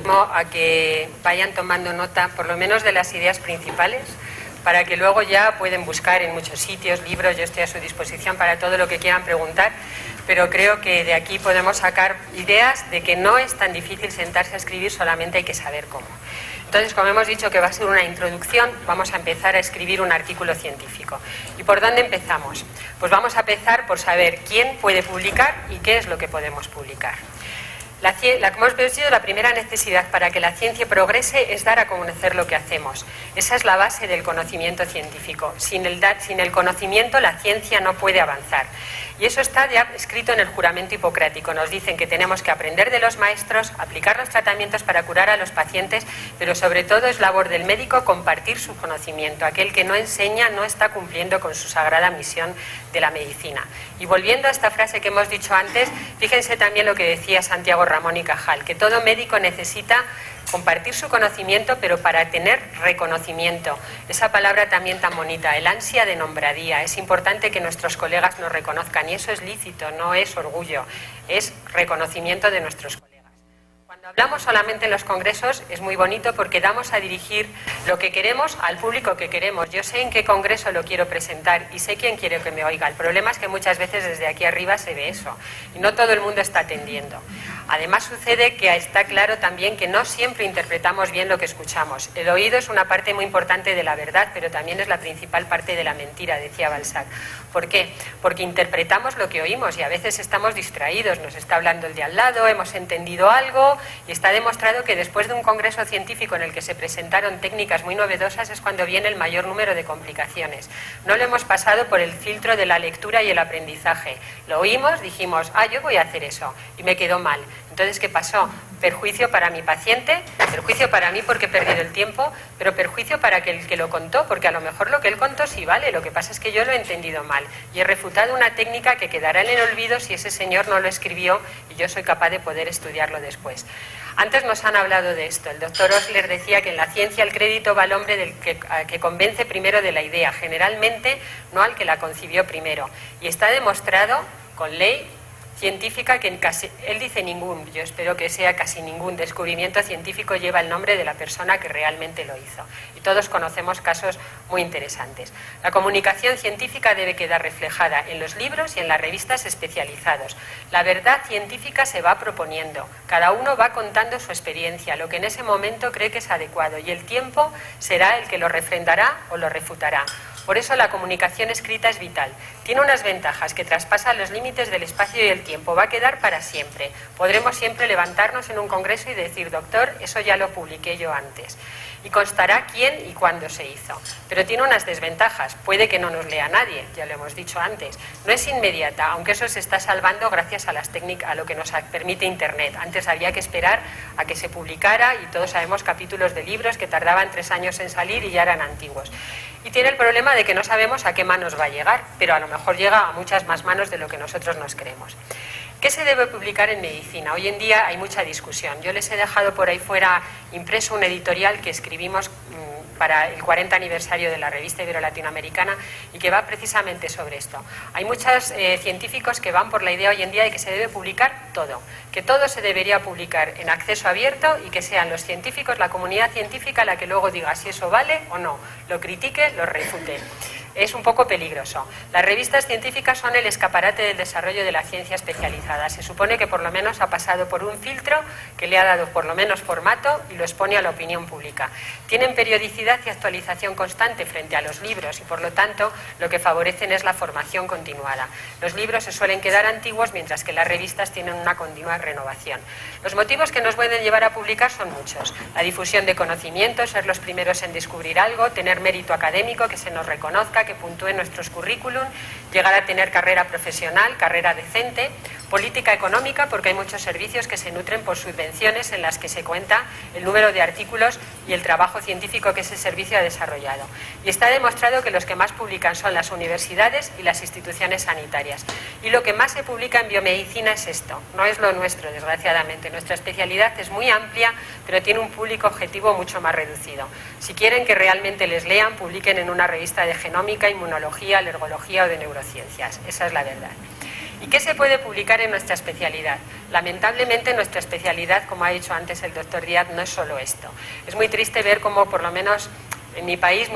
A que vayan tomando nota, por lo menos de las ideas principales, para que luego ya pueden buscar en muchos sitios, libros. Yo estoy a su disposición para todo lo que quieran preguntar, pero creo que de aquí podemos sacar ideas de que no es tan difícil sentarse a escribir, solamente hay que saber cómo. Entonces, como hemos dicho que va a ser una introducción, vamos a empezar a escribir un artículo científico. ¿Y por dónde empezamos? Pues vamos a empezar por saber quién puede publicar y qué es lo que podemos publicar. Como hemos dicho, la primera necesidad para que la ciencia progrese es dar a conocer lo que hacemos. Esa es la base del conocimiento científico. Sin el conocimiento, la ciencia no puede avanzar. Y eso está ya escrito en el juramento hipocrático. Nos dicen que tenemos que aprender de los maestros, aplicar los tratamientos para curar a los pacientes, pero sobre todo es labor del médico compartir su conocimiento. Aquel que no enseña no está cumpliendo con su sagrada misión de la medicina. Y volviendo a esta frase que hemos dicho antes, fíjense también lo que decía Santiago Ramón y Cajal, que todo médico necesita compartir su conocimiento, pero para tener reconocimiento. Esa palabra también tan bonita, el ansia de nombradía. Es importante que nuestros colegas nos reconozcan y eso es lícito, no es orgullo, es reconocimiento de nuestros colegas. Cuando hablamos solamente en los congresos es muy bonito porque damos a dirigir lo que queremos al público que queremos. Yo sé en qué congreso lo quiero presentar y sé quién quiere que me oiga. El problema es que muchas veces desde aquí arriba se ve eso y no todo el mundo está atendiendo. Además sucede que está claro también que no siempre interpretamos bien lo que escuchamos. El oído es una parte muy importante de la verdad, pero también es la principal parte de la mentira, decía Balzac. ¿Por qué? Porque interpretamos lo que oímos y a veces estamos distraídos. Nos está hablando el de al lado, hemos entendido algo y está demostrado que después de un congreso científico en el que se presentaron técnicas muy novedosas es cuando viene el mayor número de complicaciones. No lo hemos pasado por el filtro de la lectura y el aprendizaje. Lo oímos, dijimos, yo voy a hacer eso y me quedó mal. Entonces, ¿qué pasó? Perjuicio para mi paciente, perjuicio para mí porque he perdido el tiempo, pero perjuicio para el que lo contó, porque a lo mejor lo que él contó sí vale, lo que pasa es que yo lo he entendido mal y he refutado una técnica que quedará en el olvido si ese señor no lo escribió y yo soy capaz de poder estudiarlo después. Antes nos han hablado de esto. El doctor Osler decía que en la ciencia el crédito va al hombre que convence primero de la idea, generalmente no al que la concibió primero. Y está demostrado con ley científica que él dice ningún, yo espero que sea casi ningún descubrimiento científico lleva el nombre de la persona que realmente lo hizo. Y todos conocemos casos muy interesantes. La comunicación científica debe quedar reflejada en los libros y en las revistas especializadas. La verdad científica se va proponiendo. Cada uno va contando su experiencia, lo que en ese momento cree que es adecuado, y el tiempo será el que lo refrendará o lo refutará. Por eso la comunicación escrita es vital. Tiene unas ventajas que traspasan los límites del espacio y el tiempo. Va a quedar para siempre. Podremos siempre levantarnos en un congreso y decir, doctor, eso ya lo publiqué yo antes. Y constará quién y cuándo se hizo. Pero tiene unas desventajas. Puede que no nos lea nadie, ya lo hemos dicho antes. No es inmediata, aunque eso se está salvando gracias a las técnicas, a lo que nos permite Internet. Antes había que esperar a que se publicara y todos sabemos capítulos de libros que tardaban 3 años en salir y ya eran antiguos. Y tiene el problema de que no sabemos a qué manos va a llegar, pero a lo mejor llega a muchas más manos de lo que nosotros nos creemos. ¿Qué se debe publicar en medicina? Hoy en día hay mucha discusión. Yo les he dejado por ahí fuera impreso un editorial que escribimos para el 40 aniversario de la revista Ibero-Latinoamericana y que va precisamente sobre esto. Hay muchos científicos que van por la idea hoy en día de que se debe publicar todo, que todo se debería publicar en acceso abierto y que sean los científicos, la comunidad científica la que luego diga si eso vale o no, lo critique, lo refute. Es un poco peligroso. Las revistas científicas son el escaparate del desarrollo de la ciencia especializada. Se supone que por lo menos ha pasado por un filtro que le ha dado por lo menos formato y lo expone a la opinión pública. Tienen periodicidad y actualización constante frente a los libros y por lo tanto lo que favorecen es la formación continuada. Los libros se suelen quedar antiguos mientras que las revistas tienen una continua renovación. Los motivos que nos pueden llevar a publicar son muchos. La difusión de conocimientos, ser los primeros en descubrir algo, tener mérito académico, que se nos reconozca, que puntúe nuestros currículum, llegar a tener carrera profesional, carrera decente, política económica, porque hay muchos servicios que se nutren por subvenciones en las que se cuenta el número de artículos y el trabajo científico que ese servicio ha desarrollado. Y está demostrado que los que más publican son las universidades y las instituciones sanitarias. Y lo que más se publica en biomedicina es esto, no es lo nuestro, desgraciadamente. Nuestra especialidad es muy amplia, pero tiene un público objetivo mucho más reducido. Si quieren que realmente les lean, publiquen en una revista de genómica, inmunología, alergología o de neurociencias. Esa es la verdad. ¿Y qué se puede publicar en nuestra especialidad? Lamentablemente nuestra especialidad, como ha dicho antes el doctor Díaz, no es solo esto. Es muy triste ver cómo, por lo menos en mi país,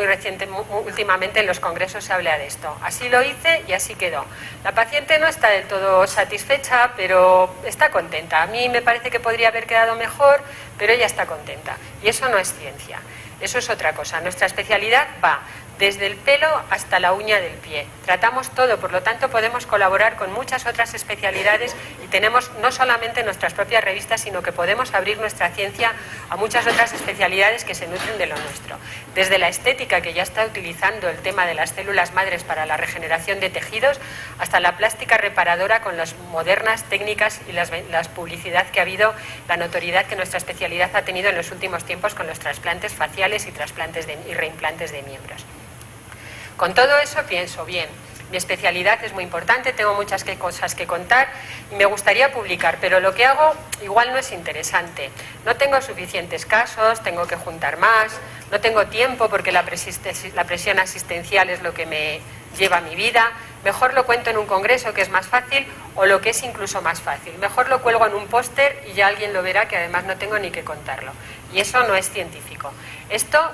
últimamente en los congresos se habla de esto. Así lo hice y así quedó. La paciente no está del todo satisfecha, pero está contenta. A mí me parece que podría haber quedado mejor, pero ella está contenta. Y eso no es ciencia, eso es otra cosa. Nuestra especialidad va desde el pelo hasta la uña del pie. Tratamos todo, por lo tanto podemos colaborar con muchas otras especialidades y tenemos no solamente nuestras propias revistas, sino que podemos abrir nuestra ciencia a muchas otras especialidades que se nutren de lo nuestro. Desde la estética, que ya está utilizando el tema de las células madres para la regeneración de tejidos, hasta la plástica reparadora con las modernas técnicas y las publicidad que ha habido, la notoriedad que nuestra especialidad ha tenido en los últimos tiempos con los trasplantes faciales y y reimplantes de miembros. Con todo eso pienso, bien, mi especialidad es muy importante, tengo muchas cosas que contar y me gustaría publicar, pero lo que hago igual no es interesante. No tengo suficientes casos, tengo que juntar más, no tengo tiempo porque la presión asistencial es lo que me lleva mi vida. Mejor lo cuento en un congreso, que es más fácil, o lo que es incluso más fácil. Mejor lo cuelgo en un póster y ya alguien lo verá, que además no tengo ni que contarlo. Y eso no es científico. Esto,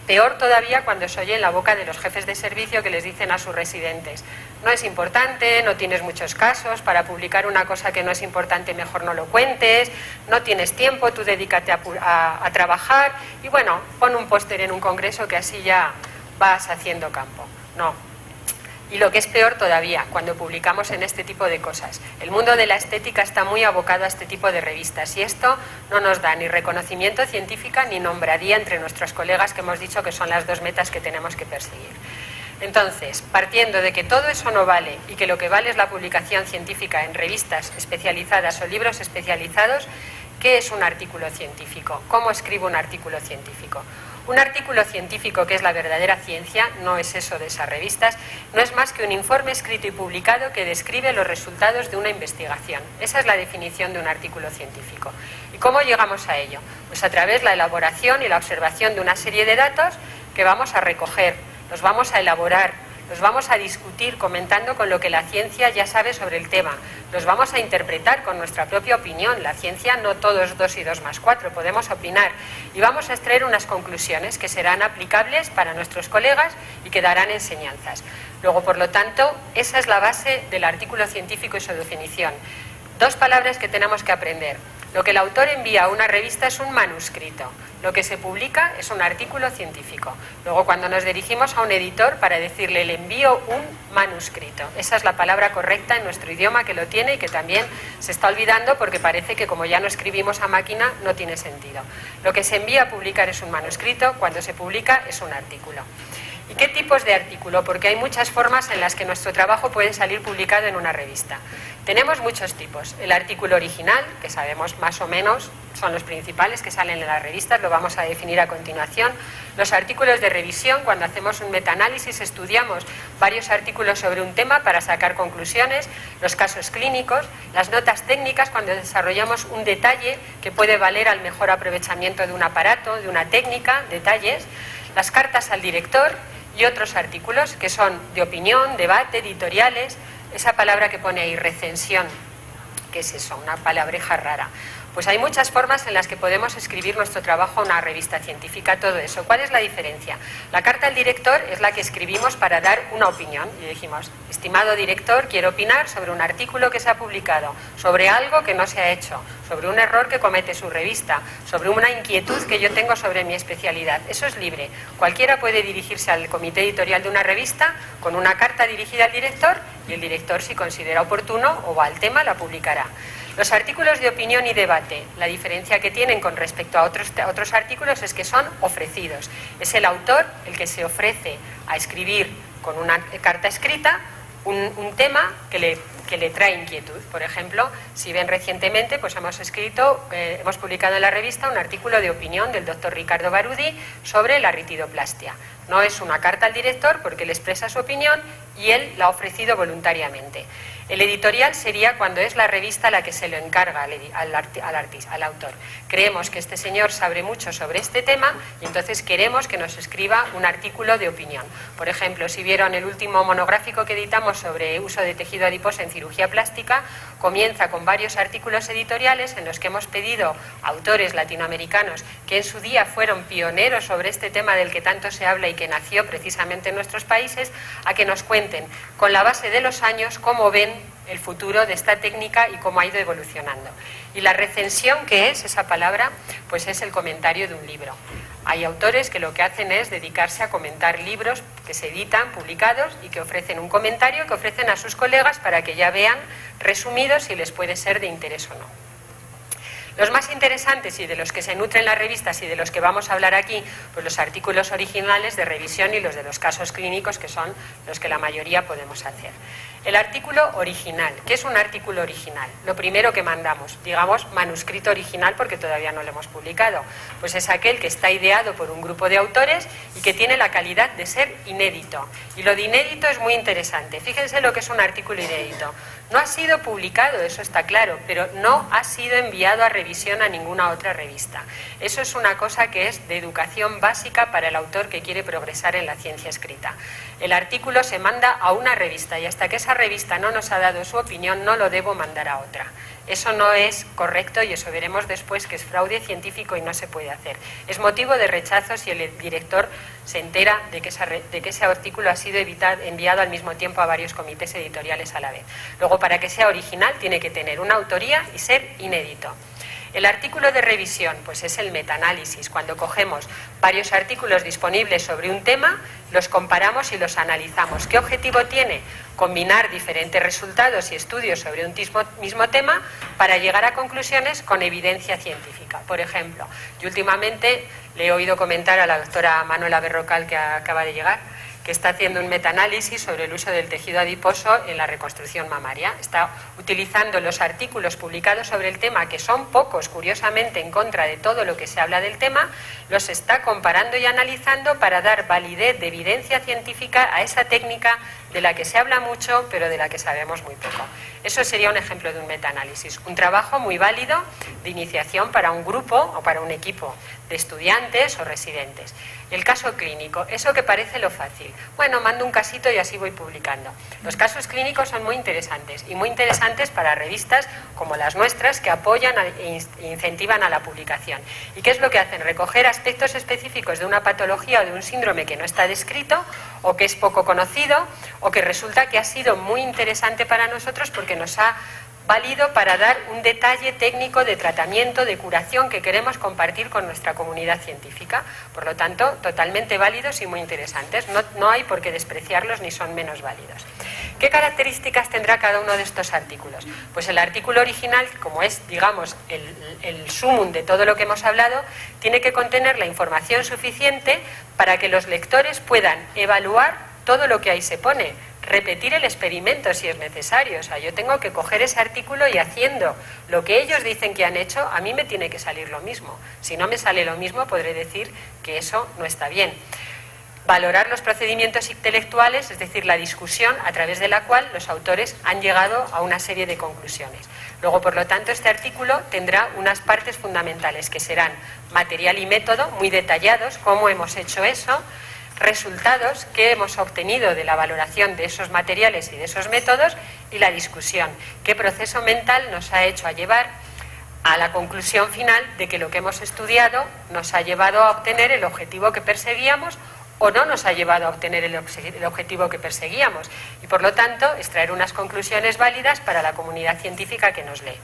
peor todavía cuando se oye en la boca de los jefes de servicio que les dicen a sus residentes: no es importante, no tienes muchos casos, para publicar una cosa que no es importante mejor no lo cuentes, no tienes tiempo, tú dedícate a trabajar y bueno, pon un póster en un congreso que así ya vas haciendo campo. No. Y lo que es peor todavía, cuando publicamos en este tipo de cosas. El mundo de la estética está muy abocado a este tipo de revistas y esto no nos da ni reconocimiento científico ni nombraría entre nuestros colegas, que hemos dicho que son las dos metas que tenemos que perseguir. Entonces, partiendo de que todo eso no vale y que lo que vale es la publicación científica en revistas especializadas o libros especializados, ¿qué es un artículo científico? ¿Cómo escribo un artículo científico? Un artículo científico, que es la verdadera ciencia, no es eso de esas revistas, no es más que un informe escrito y publicado que describe los resultados de una investigación. Esa es la definición de un artículo científico. ¿Y cómo llegamos a ello? Pues a través de la elaboración y la observación de una serie de datos que vamos a recoger, los vamos a elaborar, los vamos a discutir comentando con lo que la ciencia ya sabe sobre el tema, los vamos a interpretar con nuestra propia opinión. La ciencia no todo es 2 y 2 más 4, podemos opinar y vamos a extraer unas conclusiones que serán aplicables para nuestros colegas y que darán enseñanzas. Luego, por lo tanto, esa es la base del artículo científico y su definición. 2 palabras que tenemos que aprender. Lo que el autor envía a una revista es un manuscrito. Lo que se publica es un artículo científico. Luego, cuando nos dirigimos a un editor para decirle le envío un manuscrito, esa es la palabra correcta en nuestro idioma, que lo tiene y que también se está olvidando porque parece que como ya no escribimos a máquina no tiene sentido. Lo que se envía a publicar es un manuscrito, cuando se publica es un artículo. ¿Y qué tipos de artículo? Porque hay muchas formas en las que nuestro trabajo puede salir publicado en una revista. Tenemos muchos tipos. El artículo original, que sabemos más o menos, son los principales que salen en las revistas, lo vamos a definir a continuación. Los artículos de revisión, cuando hacemos un metaanálisis, estudiamos varios artículos sobre un tema para sacar conclusiones. Los casos clínicos, las notas técnicas, cuando desarrollamos un detalle que puede valer al mejor aprovechamiento de un aparato, de una técnica, detalles. Las cartas al director y otros artículos que son de opinión, debate, editoriales, esa palabra que pone ahí, recensión, ¿qué es eso? Una palabreja rara. Pues hay muchas formas en las que podemos escribir nuestro trabajo en una revista científica, todo eso. ¿Cuál es la diferencia? La carta al director es la que escribimos para dar una opinión y dijimos: estimado director, quiero opinar sobre un artículo que se ha publicado, sobre algo que no se ha hecho, sobre un error que comete su revista, sobre una inquietud que yo tengo sobre mi especialidad. Eso es libre. Cualquiera puede dirigirse al comité editorial de una revista con una carta dirigida al director y el director, si considera oportuno o va al tema, la publicará. Los artículos de opinión y debate, la diferencia que tienen con respecto a otros artículos es que son ofrecidos. Es el autor el que se ofrece a escribir con una carta escrita un tema que le trae inquietud. Por ejemplo, si ven recientemente, pues hemos publicado en la revista un artículo de opinión del doctor Ricardo Barudi sobre la ritidoplastia. No es una carta al director porque él expresa su opinión y él la ha ofrecido voluntariamente. El editorial sería cuando es la revista la que se lo encarga al autor. Creemos que este señor sabe mucho sobre este tema y entonces queremos que nos escriba un artículo de opinión. Por ejemplo, si vieron el último monográfico que editamos sobre uso de tejido adiposo en cirugía plástica, comienza con varios artículos editoriales en los que hemos pedido a autores latinoamericanos que en su día fueron pioneros sobre este tema del que tanto se habla y que nació precisamente en nuestros países, a que nos cuenten con la base de los años cómo ven el futuro de esta técnica y cómo ha ido evolucionando. Y la recensión, ¿qué es esa palabra? Pues es el comentario de un libro. Hay autores que lo que hacen es dedicarse a comentar libros que se editan, publicados, y que ofrecen un comentario que ofrecen a sus colegas para que ya vean resumidos si les puede ser de interés o no. Los más interesantes y de los que se nutren las revistas y de los que vamos a hablar aquí, pues los artículos originales de revisión y los de los casos clínicos, que son los que la mayoría podemos hacer. El artículo original. ¿Qué es un artículo original? Lo primero que mandamos, digamos manuscrito original porque todavía no lo hemos publicado, pues es aquel que está ideado por un grupo de autores y que tiene la calidad de ser inédito. Y lo de inédito es muy interesante. Fíjense lo que es un artículo inédito. No ha sido publicado, eso está claro, pero no ha sido enviado a revisión a ninguna otra revista. Eso es una cosa que es de educación básica para el autor que quiere progresar en la ciencia escrita. El artículo se manda a una revista y hasta que esa revista no nos ha dado su opinión, no lo debo mandar a otra. Eso no es correcto y eso veremos después que es fraude científico y no se puede hacer. Es motivo de rechazo si el director se entera de que ese artículo ha sido enviado al mismo tiempo a varios comités editoriales a la vez. Luego, para que sea original, tiene que tener una autoría y ser inédito. El artículo de revisión, pues es el metaanálisis, cuando cogemos varios artículos disponibles sobre un tema, los comparamos y los analizamos. ¿Qué objetivo tiene? Combinar diferentes resultados y estudios sobre un mismo tema para llegar a conclusiones con evidencia científica. Por ejemplo, yo últimamente le he oído comentar a la doctora Manuela Berrocal, que acaba de llegar, que está haciendo un metaanálisis sobre el uso del tejido adiposo en la reconstrucción mamaria. Está utilizando los artículos publicados sobre el tema, que son pocos, curiosamente, en contra de todo lo que se habla del tema, los está comparando y analizando para dar validez de evidencia científica a esa técnica de la que se habla mucho, pero de la que sabemos muy poco. Eso sería un ejemplo de un metaanálisis, un trabajo muy válido de iniciación para un grupo o para un equipo de estudiantes o residentes. El caso clínico, eso que parece lo fácil. Bueno, mando un casito y así voy publicando. Los casos clínicos son muy interesantes y muy interesantes para revistas como las nuestras que apoyan e incentivan a la publicación. ¿Y qué es lo que hacen? Recoger aspectos específicos de una patología o de un síndrome que no está descrito o que es poco conocido o que resulta que ha sido muy interesante para nosotros porque nos ha válido para dar un detalle técnico de tratamiento, de curación que queremos compartir con nuestra comunidad científica. Por lo tanto, totalmente válidos y muy interesantes. No hay por qué despreciarlos ni son menos válidos. ¿Qué características tendrá cada uno de estos artículos? Pues el artículo original, como es, digamos, el sumum de todo lo que hemos hablado, tiene que contener la información suficiente para que los lectores puedan evaluar todo lo que ahí se pone, repetir el experimento si es necesario. O sea, yo tengo que coger ese artículo y haciendo lo que ellos dicen que han hecho, a mí me tiene que salir lo mismo. Si no me sale lo mismo, podré decir que eso no está bien. Valorar los procedimientos intelectuales, es decir, la discusión a través de la cual los autores han llegado a una serie de conclusiones. Luego, por lo tanto, este artículo tendrá unas partes fundamentales que serán material y método, muy detallados, cómo hemos hecho eso, resultados que hemos obtenido de la valoración de esos materiales y de esos métodos y la discusión, qué proceso mental nos ha hecho a llevar a la conclusión final de que lo que hemos estudiado nos ha llevado a obtener el objetivo que perseguíamos o no nos ha llevado a obtener el objetivo que perseguíamos y por lo tanto extraer unas conclusiones válidas para la comunidad científica que nos lee.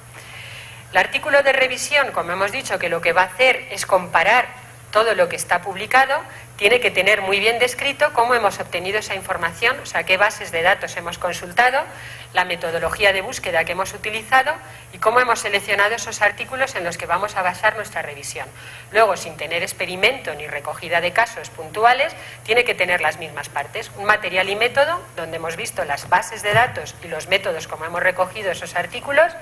El artículo de revisión, como hemos dicho, que lo que va a hacer es comparar todo lo que está publicado, tiene que tener muy bien descrito cómo hemos obtenido esa información, o sea, qué bases de datos hemos consultado, la metodología de búsqueda que hemos utilizado y cómo hemos seleccionado esos artículos en los que vamos a basar nuestra revisión. Luego, sin tener experimento ni recogida de casos puntuales, tiene que tener las mismas partes, un material y método, donde hemos visto las bases de datos y los métodos como hemos recogido esos artículos,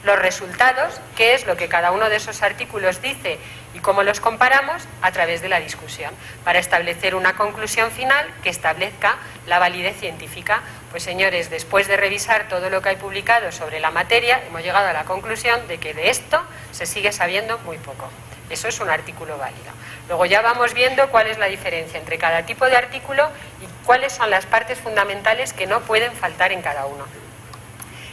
los resultados, qué es lo que cada uno de esos artículos dice ¿Y cómo los comparamos? A través de la discusión, para establecer una conclusión final que establezca la validez científica. Pues señores, después de revisar todo lo que hay publicado sobre la materia, hemos llegado a la conclusión de que de esto se sigue sabiendo muy poco. Eso es un artículo válido. Luego ya vamos viendo cuál es la diferencia entre cada tipo de artículo y cuáles son las partes fundamentales que no pueden faltar en cada uno.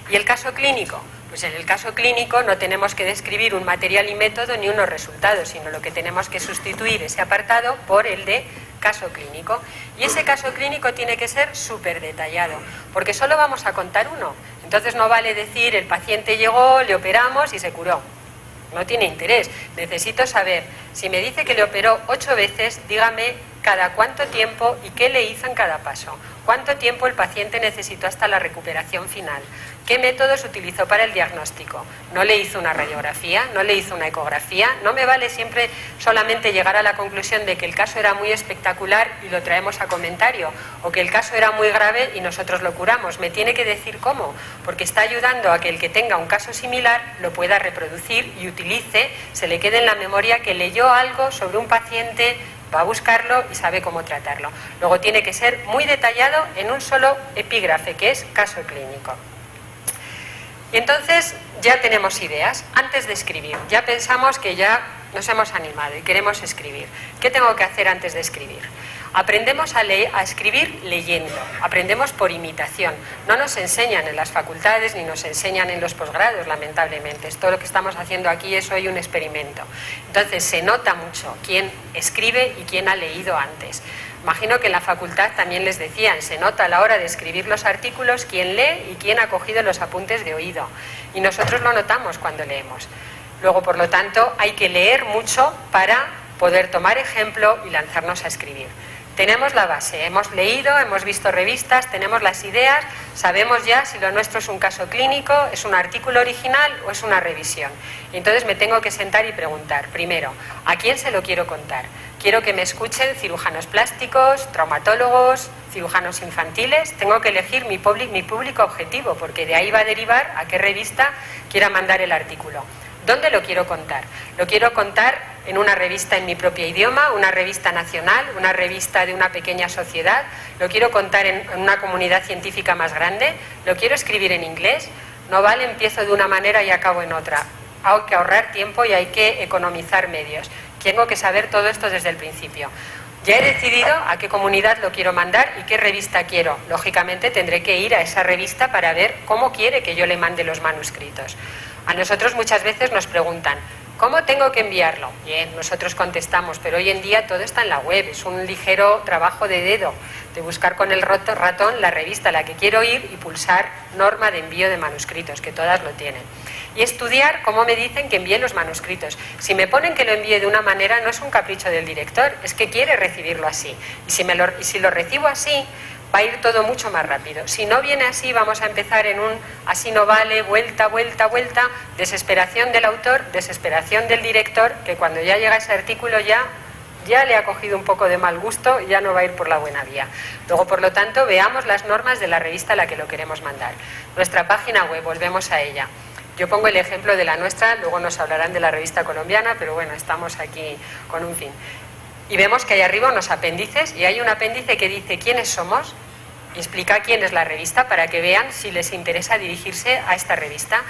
¿Y el caso clínico? Pues en el caso clínico no tenemos que describir un material y método ni unos resultados, sino lo que tenemos que sustituir ese apartado por el de caso clínico. Y ese caso clínico tiene que ser súper detallado, porque solo vamos a contar uno. Entonces no vale decir el paciente llegó, le operamos y se curó. No tiene interés. Necesito saber, si me dice que le operó 8 veces, dígame cada cuánto tiempo y qué le hizo en cada paso. Cuánto tiempo el paciente necesitó hasta la recuperación final. ¿Qué métodos utilizó para el diagnóstico? ¿No le hizo una radiografía? ¿No le hizo una ecografía? No me vale siempre solamente llegar a la conclusión de que el caso era muy espectacular y lo traemos a comentario, o que el caso era muy grave y nosotros lo curamos. Me tiene que decir cómo, porque está ayudando a que el que tenga un caso similar lo pueda reproducir y utilice, se le quede en la memoria que leyó algo sobre un paciente, va a buscarlo y sabe cómo tratarlo. Luego tiene que ser muy detallado en un solo epígrafe, que es caso clínico. Y entonces ya tenemos ideas. Antes de escribir, ya pensamos que ya nos hemos animado y queremos escribir. ¿Qué tengo que hacer antes de escribir? Aprendemos a escribir leyendo, aprendemos por imitación. No nos enseñan en las facultades ni nos enseñan en los posgrados, lamentablemente. Esto lo que estamos haciendo aquí es hoy un experimento. Entonces se nota mucho quién escribe y quién ha leído antes. Imagino que en la facultad también les decían, se nota a la hora de escribir los artículos quién lee y quién ha cogido los apuntes de oído. Y nosotros lo notamos cuando leemos. Luego, por lo tanto, hay que leer mucho para poder tomar ejemplo y lanzarnos a escribir. Tenemos la base, hemos leído, hemos visto revistas, tenemos las ideas, sabemos ya si lo nuestro es un caso clínico, es un artículo original o es una revisión. Y entonces me tengo que sentar y preguntar, primero, ¿a quién se lo quiero contar? Quiero que me escuchen cirujanos plásticos, traumatólogos, cirujanos infantiles. Tengo que elegir mi público objetivo, porque de ahí va a derivar a qué revista quiera mandar el artículo. ¿Dónde lo quiero contar? Lo quiero contar en una revista en mi propio idioma, una revista nacional, una revista de una pequeña sociedad. Lo quiero contar en una comunidad científica más grande. Lo quiero escribir en inglés. No vale, empiezo de una manera y acabo en otra. Hay que ahorrar tiempo y hay que economizar medios. Tengo que saber todo esto desde el principio. Ya he decidido a qué comunidad lo quiero mandar y qué revista quiero. Lógicamente tendré que ir a esa revista para ver cómo quiere que yo le mande los manuscritos. A nosotros muchas veces nos preguntan, ¿cómo tengo que enviarlo? Bien, nosotros contestamos, pero hoy en día todo está en la web, es un ligero trabajo de dedo, de buscar con el ratón la revista a la que quiero ir y pulsar norma de envío de manuscritos, que todas lo tienen. Y estudiar cómo me dicen que envíe los manuscritos. Si me ponen que lo envíe de una manera, no es un capricho del director, es que quiere recibirlo así. Y si lo recibo así, va a ir todo mucho más rápido. Si no viene así, vamos a empezar en un así no vale, vuelta, vuelta, vuelta, desesperación del autor, desesperación del director, que cuando ya llega ese artículo ya le ha cogido un poco de mal gusto y ya no va a ir por la buena vía. Luego, por lo tanto, veamos las normas de la revista a la que lo queremos mandar. Nuestra página web, volvemos a ella. Yo pongo el ejemplo de la nuestra, luego nos hablarán de la revista colombiana, pero bueno, estamos aquí con un fin. Y vemos que hay arriba unos apéndices y hay un apéndice que dice quiénes somos y explica quién es la revista para que vean si les interesa dirigirse a esta revista.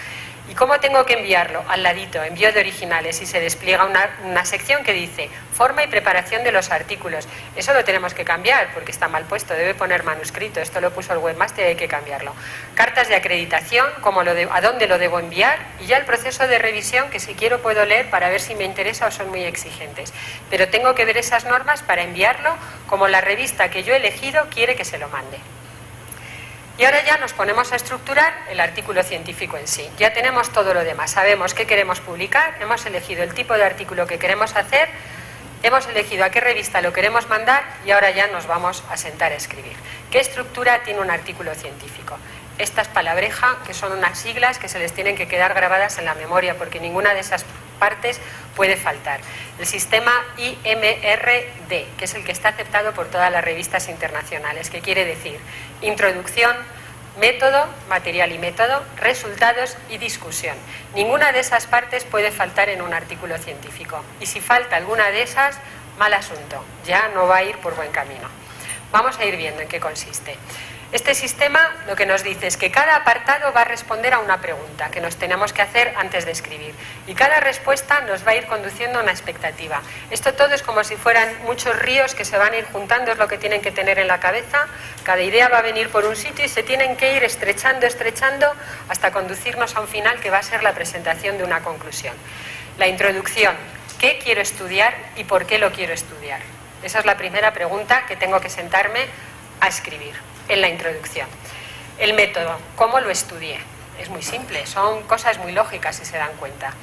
¿Y cómo tengo que enviarlo? Al ladito, envío de originales, y se despliega una sección que dice forma y preparación de los artículos. Eso lo tenemos que cambiar porque está mal puesto, debe poner manuscrito, esto lo puso el webmaster y hay que cambiarlo. Cartas de acreditación, a dónde lo debo enviar, y ya el proceso de revisión que si quiero puedo leer para ver si me interesa o son muy exigentes. Pero tengo que ver esas normas para enviarlo como la revista que yo he elegido quiere que se lo mande. Y ahora ya nos ponemos a estructurar el artículo científico en sí. Ya tenemos todo lo demás, sabemos qué queremos publicar, hemos elegido el tipo de artículo que queremos hacer, hemos elegido a qué revista lo queremos mandar y ahora ya nos vamos a sentar a escribir. ¿Qué estructura tiene un artículo científico? Esta es palabreja, que son unas siglas que se les tienen que quedar grabadas en la memoria porque ninguna de esas partes puede faltar. El sistema IMRD, que es el que está aceptado por todas las revistas internacionales, que quiere decir introducción, método, material y método, resultados y discusión. Ninguna de esas partes puede faltar en un artículo científico. Y si falta alguna de esas, mal asunto, ya no va a ir por buen camino. Vamos a ir viendo en qué consiste. Este sistema lo que nos dice es que cada apartado va a responder a una pregunta que nos tenemos que hacer antes de escribir. Y cada respuesta nos va a ir conduciendo a una expectativa. Esto todo es como si fueran muchos ríos que se van a ir juntando, es lo que tienen que tener en la cabeza. Cada idea va a venir por un sitio y se tienen que ir estrechando, estrechando, hasta conducirnos a un final que va a ser la presentación de una conclusión. La introducción. ¿Qué quiero estudiar y por qué lo quiero estudiar? Esa es la primera pregunta que tengo que sentarme a escribir en la introducción. El método, ¿cómo lo estudié? Es muy simple, son cosas muy lógicas si se dan cuenta.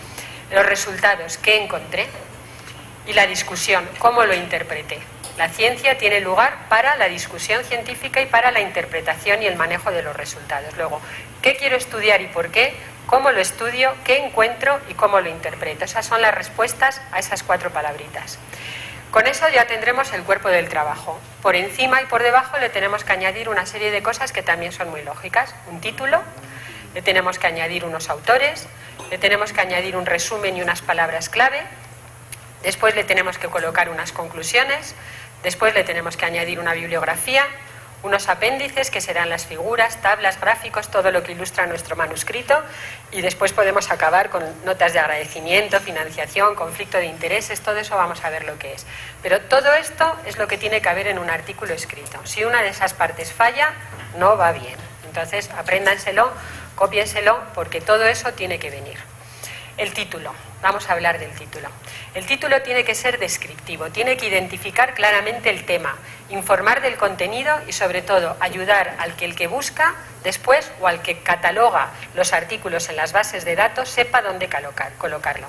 Los resultados, ¿qué encontré? Y la discusión, ¿cómo lo interpreté? La ciencia tiene lugar para la discusión científica y para la interpretación y el manejo de los resultados. Luego, ¿qué quiero estudiar y por qué? ¿Cómo lo estudio? ¿Qué encuentro? Y ¿cómo lo interpreto? Esas son las respuestas a esas 4 palabritas. Con eso ya tendremos el cuerpo del trabajo. Por encima y por debajo le tenemos que añadir una serie de cosas que también son muy lógicas. Un título, le tenemos que añadir unos autores, le tenemos que añadir un resumen y unas palabras clave, después le tenemos que colocar unas conclusiones, después le tenemos que añadir una bibliografía, unos apéndices que serán las figuras, tablas, gráficos, todo lo que ilustra nuestro manuscrito, y después podemos acabar con notas de agradecimiento, financiación, conflicto de intereses, todo eso vamos a ver lo que es. Pero todo esto es lo que tiene que haber en un artículo escrito. Si una de esas partes falla, no va bien. Entonces, apréndanselo, cópienselo, porque todo eso tiene que venir. El título. Vamos a hablar del título. El título tiene que ser descriptivo, tiene que identificar claramente el tema, informar del contenido y, sobre todo, ayudar al que el que busca después o al que cataloga los artículos en las bases de datos sepa dónde colocarlo.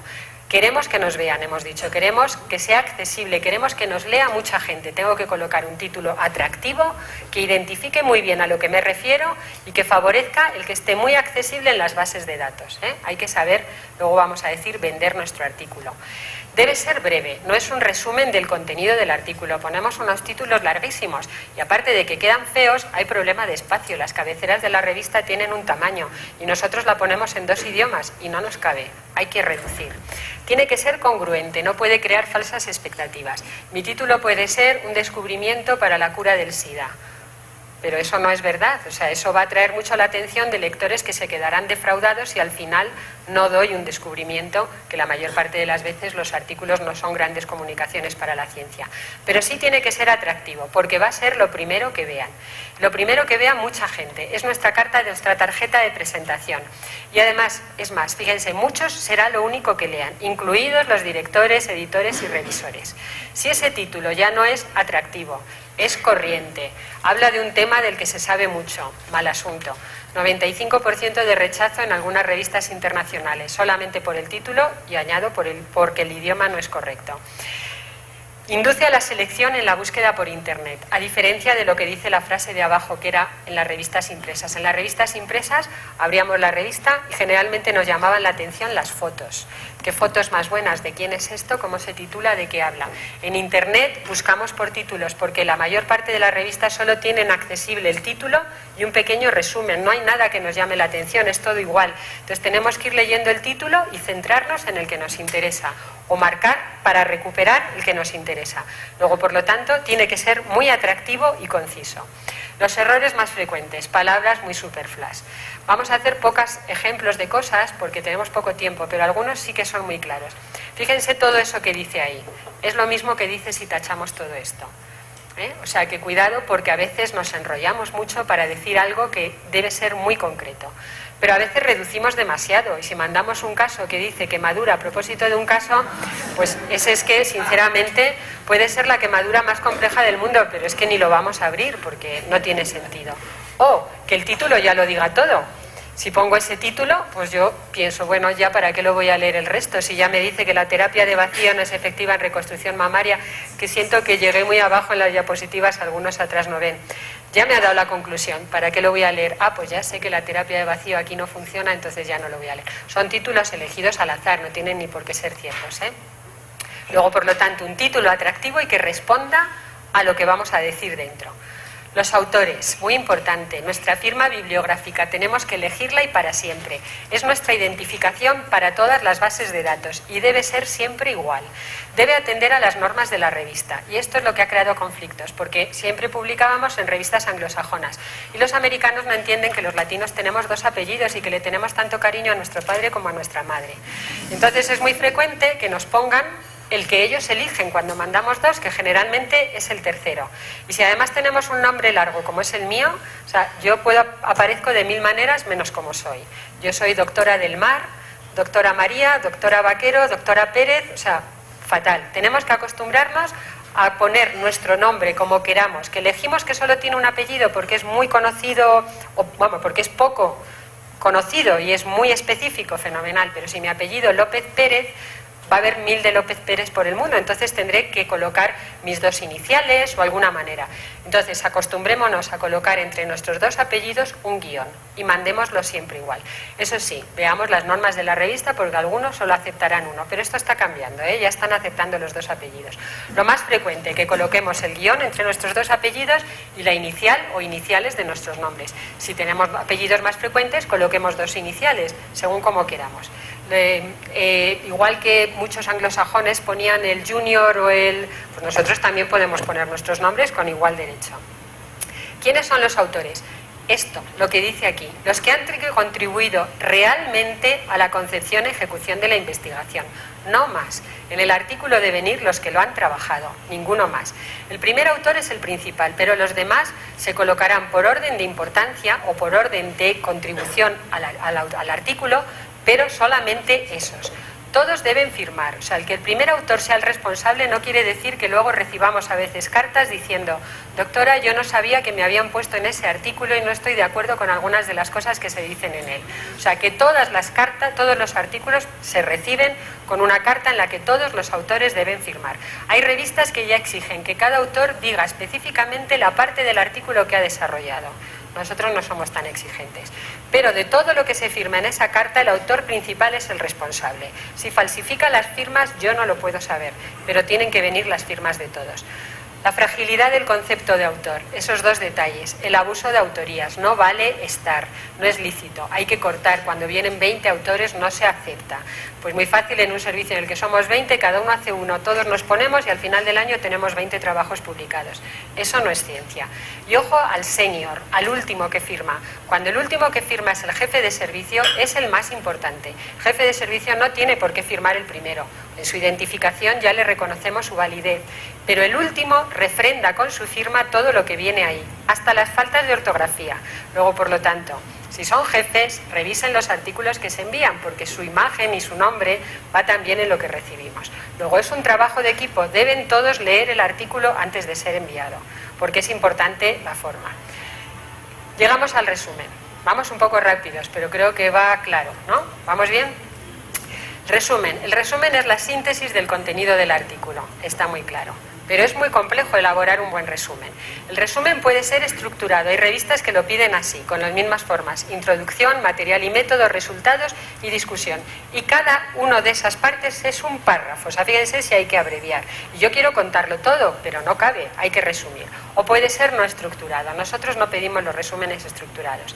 Queremos que nos vean, hemos dicho, queremos que sea accesible, queremos que nos lea mucha gente. Tengo que colocar un título atractivo, que identifique muy bien a lo que me refiero y que favorezca el que esté muy accesible en las bases de datos. Hay que saber, luego vamos a decir, vender nuestro artículo. Debe ser breve, no es un resumen del contenido del artículo. Ponemos unos títulos larguísimos y aparte de que quedan feos, hay problema de espacio. Las cabeceras de la revista tienen un tamaño y nosotros la ponemos en 2 idiomas y no nos cabe. Hay que reducir. Tiene que ser congruente, no puede crear falsas expectativas. Mi título puede ser un descubrimiento para la cura del SIDA. Pero eso no es verdad, o sea, eso va a atraer mucho la atención de lectores que se quedarán defraudados si al final no doy un descubrimiento, que la mayor parte de las veces los artículos no son grandes comunicaciones para la ciencia. Pero sí tiene que ser atractivo, porque va a ser lo primero que vean. Lo primero que vea mucha gente, es nuestra tarjeta de presentación. Y además, es más, fíjense, muchos será lo único que lean, incluidos los directores, editores y revisores. Si ese título ya no es atractivo, es corriente, habla de un tema del que se sabe mucho, mal asunto. 95% de rechazo en algunas revistas internacionales, solamente por el título y añado porque el idioma no es correcto. Induce a la selección en la búsqueda por Internet, a diferencia de lo que dice la frase de abajo, que era en las revistas impresas. En las revistas impresas abríamos la revista y generalmente nos llamaban la atención las fotos. ¿Qué fotos más buenas? ¿De quién es esto? ¿Cómo se titula? ¿De qué habla? En Internet buscamos por títulos porque la mayor parte de las revistas solo tienen accesible el título y un pequeño resumen. No hay nada que nos llame la atención, es todo igual. Entonces tenemos que ir leyendo el título y centrarnos en el que nos interesa o marcar para recuperar el que nos interesa. Luego, por lo tanto, tiene que ser muy atractivo y conciso. Los errores más frecuentes, palabras muy superfluas. Vamos a hacer pocos ejemplos de cosas porque tenemos poco tiempo, pero algunos sí que son muy claros. Fíjense todo eso que dice ahí. Es lo mismo que dice si tachamos todo esto. O sea que cuidado porque a veces nos enrollamos mucho para decir algo que debe ser muy concreto. Pero a veces reducimos demasiado y si mandamos un caso que dice quemadura a propósito de un caso, pues ese es que sinceramente puede ser la quemadura más compleja del mundo, pero es que ni lo vamos a abrir porque no tiene sentido. O que el título ya lo diga todo. Si pongo ese título, pues yo pienso, bueno, ya para qué lo voy a leer el resto, si ya me dice que la terapia de vacío no es efectiva en reconstrucción mamaria, que siento que llegué muy abajo en las diapositivas, algunos atrás no ven. Ya me ha dado la conclusión, ¿para qué lo voy a leer? Ah, pues ya sé que la terapia de vacío aquí no funciona, entonces ya no lo voy a leer. Son títulos elegidos al azar, no tienen ni por qué ser ciertos, Luego, por lo tanto, un título atractivo y que responda a lo que vamos a decir dentro. Los autores, muy importante, nuestra firma bibliográfica, tenemos que elegirla y para siempre. Es nuestra identificación para todas las bases de datos y debe ser siempre igual. Debe atender a las normas de la revista y esto es lo que ha creado conflictos, porque siempre publicábamos en revistas anglosajonas y los americanos no entienden que los latinos tenemos 2 apellidos y que le tenemos tanto cariño a nuestro padre como a nuestra madre. Entonces es muy frecuente que nos pongan el que ellos eligen cuando mandamos 2, que generalmente es el tercero. Y si además tenemos un nombre largo como es el mío, o sea, yo aparezco de 1000 maneras menos como soy. Yo soy doctora del Mar, doctora María, doctora Vaquero, doctora Pérez, o sea, fatal. Tenemos que acostumbrarnos a poner nuestro nombre como queramos, que elegimos que solo tiene un apellido porque es muy conocido, o vamos, porque es poco conocido y es muy específico, fenomenal, pero si mi apellido López Pérez, va a haber 1000 de López Pérez por el mundo, entonces tendré que colocar mis 2 iniciales o alguna manera. Entonces acostumbrémonos a colocar entre nuestros 2 apellidos un guión y mandémoslo siempre igual. Eso sí, veamos las normas de la revista porque algunos solo aceptarán uno, pero esto está cambiando, ya están aceptando los 2 apellidos. Lo más frecuente, que coloquemos el guión entre nuestros 2 apellidos y la inicial o iniciales de nuestros nombres. Si tenemos apellidos más frecuentes, coloquemos 2 iniciales, según como queramos. Igual que muchos anglosajones ponían el junior o el... pues nosotros también podemos poner nuestros nombres con igual derecho. ¿Quiénes son los autores? Esto, lo que dice aquí, los que han contribuido realmente a la concepción y ejecución de la investigación, no más. En el artículo deben ir los que lo han trabajado, ninguno más. El primer autor es el principal, pero los demás se colocarán por orden de importancia o por orden de contribución al artículo, pero solamente esos. Todos deben firmar. O sea, el que el primer autor sea el responsable no quiere decir que luego recibamos a veces cartas diciendo: doctora, yo no sabía que me habían puesto en ese artículo y no estoy de acuerdo con algunas de las cosas que se dicen en él. O sea, que todas las cartas, todos los artículos se reciben con una carta en la que todos los autores deben firmar. Hay revistas que ya exigen que cada autor diga específicamente la parte del artículo que ha desarrollado. Nosotros no somos tan exigentes. Pero de todo lo que se firma en esa carta, el autor principal es el responsable. Si falsifica las firmas, yo no lo puedo saber, pero tienen que venir las firmas de todos. La fragilidad del concepto de autor, esos 2 detalles. El abuso de autorías, no vale estar, no es lícito, hay que cortar. Cuando vienen 20 autores no se acepta. Pues muy fácil, en un servicio en el que somos 20, cada uno hace uno, todos nos ponemos y al final del año tenemos 20 trabajos publicados. Eso no es ciencia. Y ojo al senior, al último que firma. Cuando el último que firma es el jefe de servicio, es el más importante. El jefe de servicio no tiene por qué firmar el primero. En su identificación ya le reconocemos su validez. Pero el último refrenda con su firma todo lo que viene ahí, hasta las faltas de ortografía. Luego, por lo tanto, si son jefes, revisen los artículos que se envían, porque su imagen y su nombre va también en lo que recibimos. Luego es un trabajo de equipo, deben todos leer el artículo antes de ser enviado, porque es importante la forma. Llegamos al resumen. Vamos un poco rápidos, pero creo que va claro, ¿no? ¿Vamos bien? Resumen. El resumen es la síntesis del contenido del artículo, está muy claro. Pero es muy complejo elaborar un buen resumen. El resumen puede ser estructurado. Hay revistas que lo piden así, con las mismas formas: introducción, material y método, resultados y discusión. Y cada una de esas partes es un párrafo. O sea, fíjense si hay que abreviar. Y yo quiero contarlo todo, pero no cabe, hay que resumir. O puede ser no estructurado. Nosotros no pedimos los resúmenes estructurados.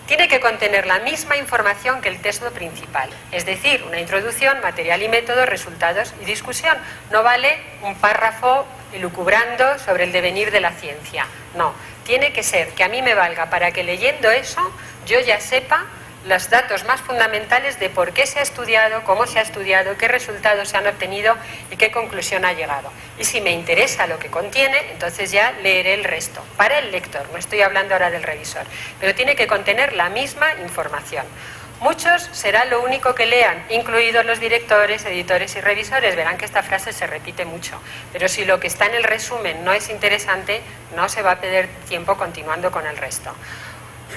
Tiene que contener la misma información que el texto principal, es decir, una introducción, material y método, resultados y discusión. No vale un párrafo elucubrando sobre el devenir de la ciencia. No, tiene que ser que a mí me valga para que leyendo eso yo ya sepa los datos más fundamentales de por qué se ha estudiado, cómo se ha estudiado, qué resultados se han obtenido y qué conclusión ha llegado. Y si me interesa lo que contiene, entonces ya leeré el resto. Para el lector, no estoy hablando ahora del revisor, pero tiene que contener la misma información. Muchos será lo único que lean, incluidos los directores, editores y revisores. Verán que esta frase se repite mucho, pero si lo que está en el resumen no es interesante, no se va a perder tiempo continuando con el resto.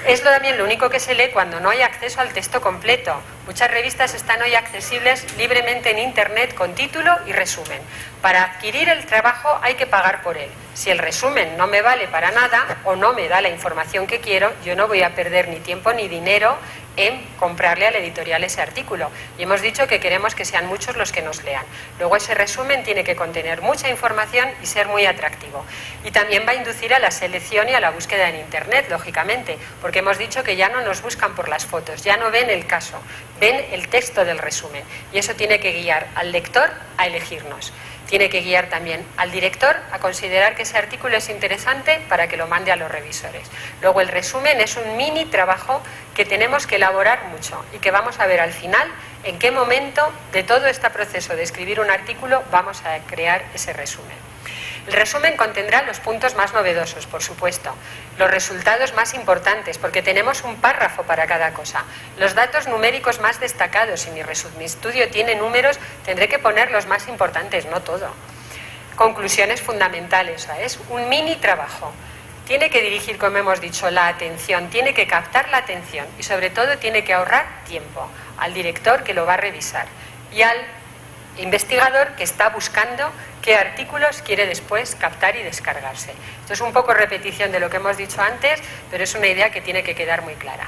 Es también lo único que se lee cuando no hay acceso al texto completo. Muchas revistas están hoy accesibles libremente en Internet con título y resumen. Para adquirir el trabajo hay que pagar por él. Si el resumen no me vale para nada o no me da la información que quiero, yo no voy a perder ni tiempo ni dinero en comprarle a la editorial ese artículo. Y hemos dicho que queremos que sean muchos los que nos lean. Luego ese resumen tiene que contener mucha información y ser muy atractivo. Y también va a inducir a la selección y a la búsqueda en Internet, lógicamente, porque hemos dicho que ya no nos buscan por las fotos, ya no ven el caso, ven el texto del resumen. Y eso tiene que guiar al lector a elegirnos. Tiene que guiar también al director a considerar que ese artículo es interesante para que lo mande a los revisores. Luego el resumen es un mini trabajo que tenemos que elaborar mucho y que vamos a ver al final en qué momento de todo este proceso de escribir un artículo vamos a crear ese resumen. El resumen contendrá los puntos más novedosos, por supuesto, los resultados más importantes, porque tenemos un párrafo para cada cosa, los datos numéricos más destacados. Si mi estudio tiene números, tendré que poner los más importantes, no todo. Conclusiones fundamentales, es un mini trabajo. Tiene que dirigir, como hemos dicho, la atención, tiene que captar la atención y sobre todo tiene que ahorrar tiempo al director que lo va a revisar y al investigador que está buscando qué artículos quiere después captar y descargarse. Esto es un poco repetición de lo que hemos dicho antes, pero es una idea que tiene que quedar muy clara.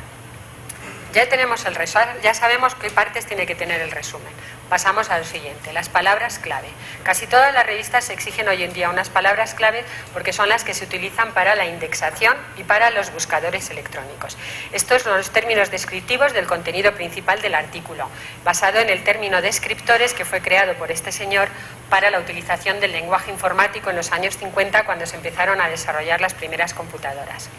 Ya tenemos el resumen, ya sabemos qué partes tiene que tener el resumen. Pasamos a lo siguiente, las palabras clave. Casi todas las revistas exigen hoy en día unas palabras clave porque son las que se utilizan para la indexación y para los buscadores electrónicos. Estos son los términos descriptivos del contenido principal del artículo, basado en el término descriptores que fue creado por este señor para la utilización del lenguaje informático en los años 50, cuando se empezaron a desarrollar las primeras computadoras.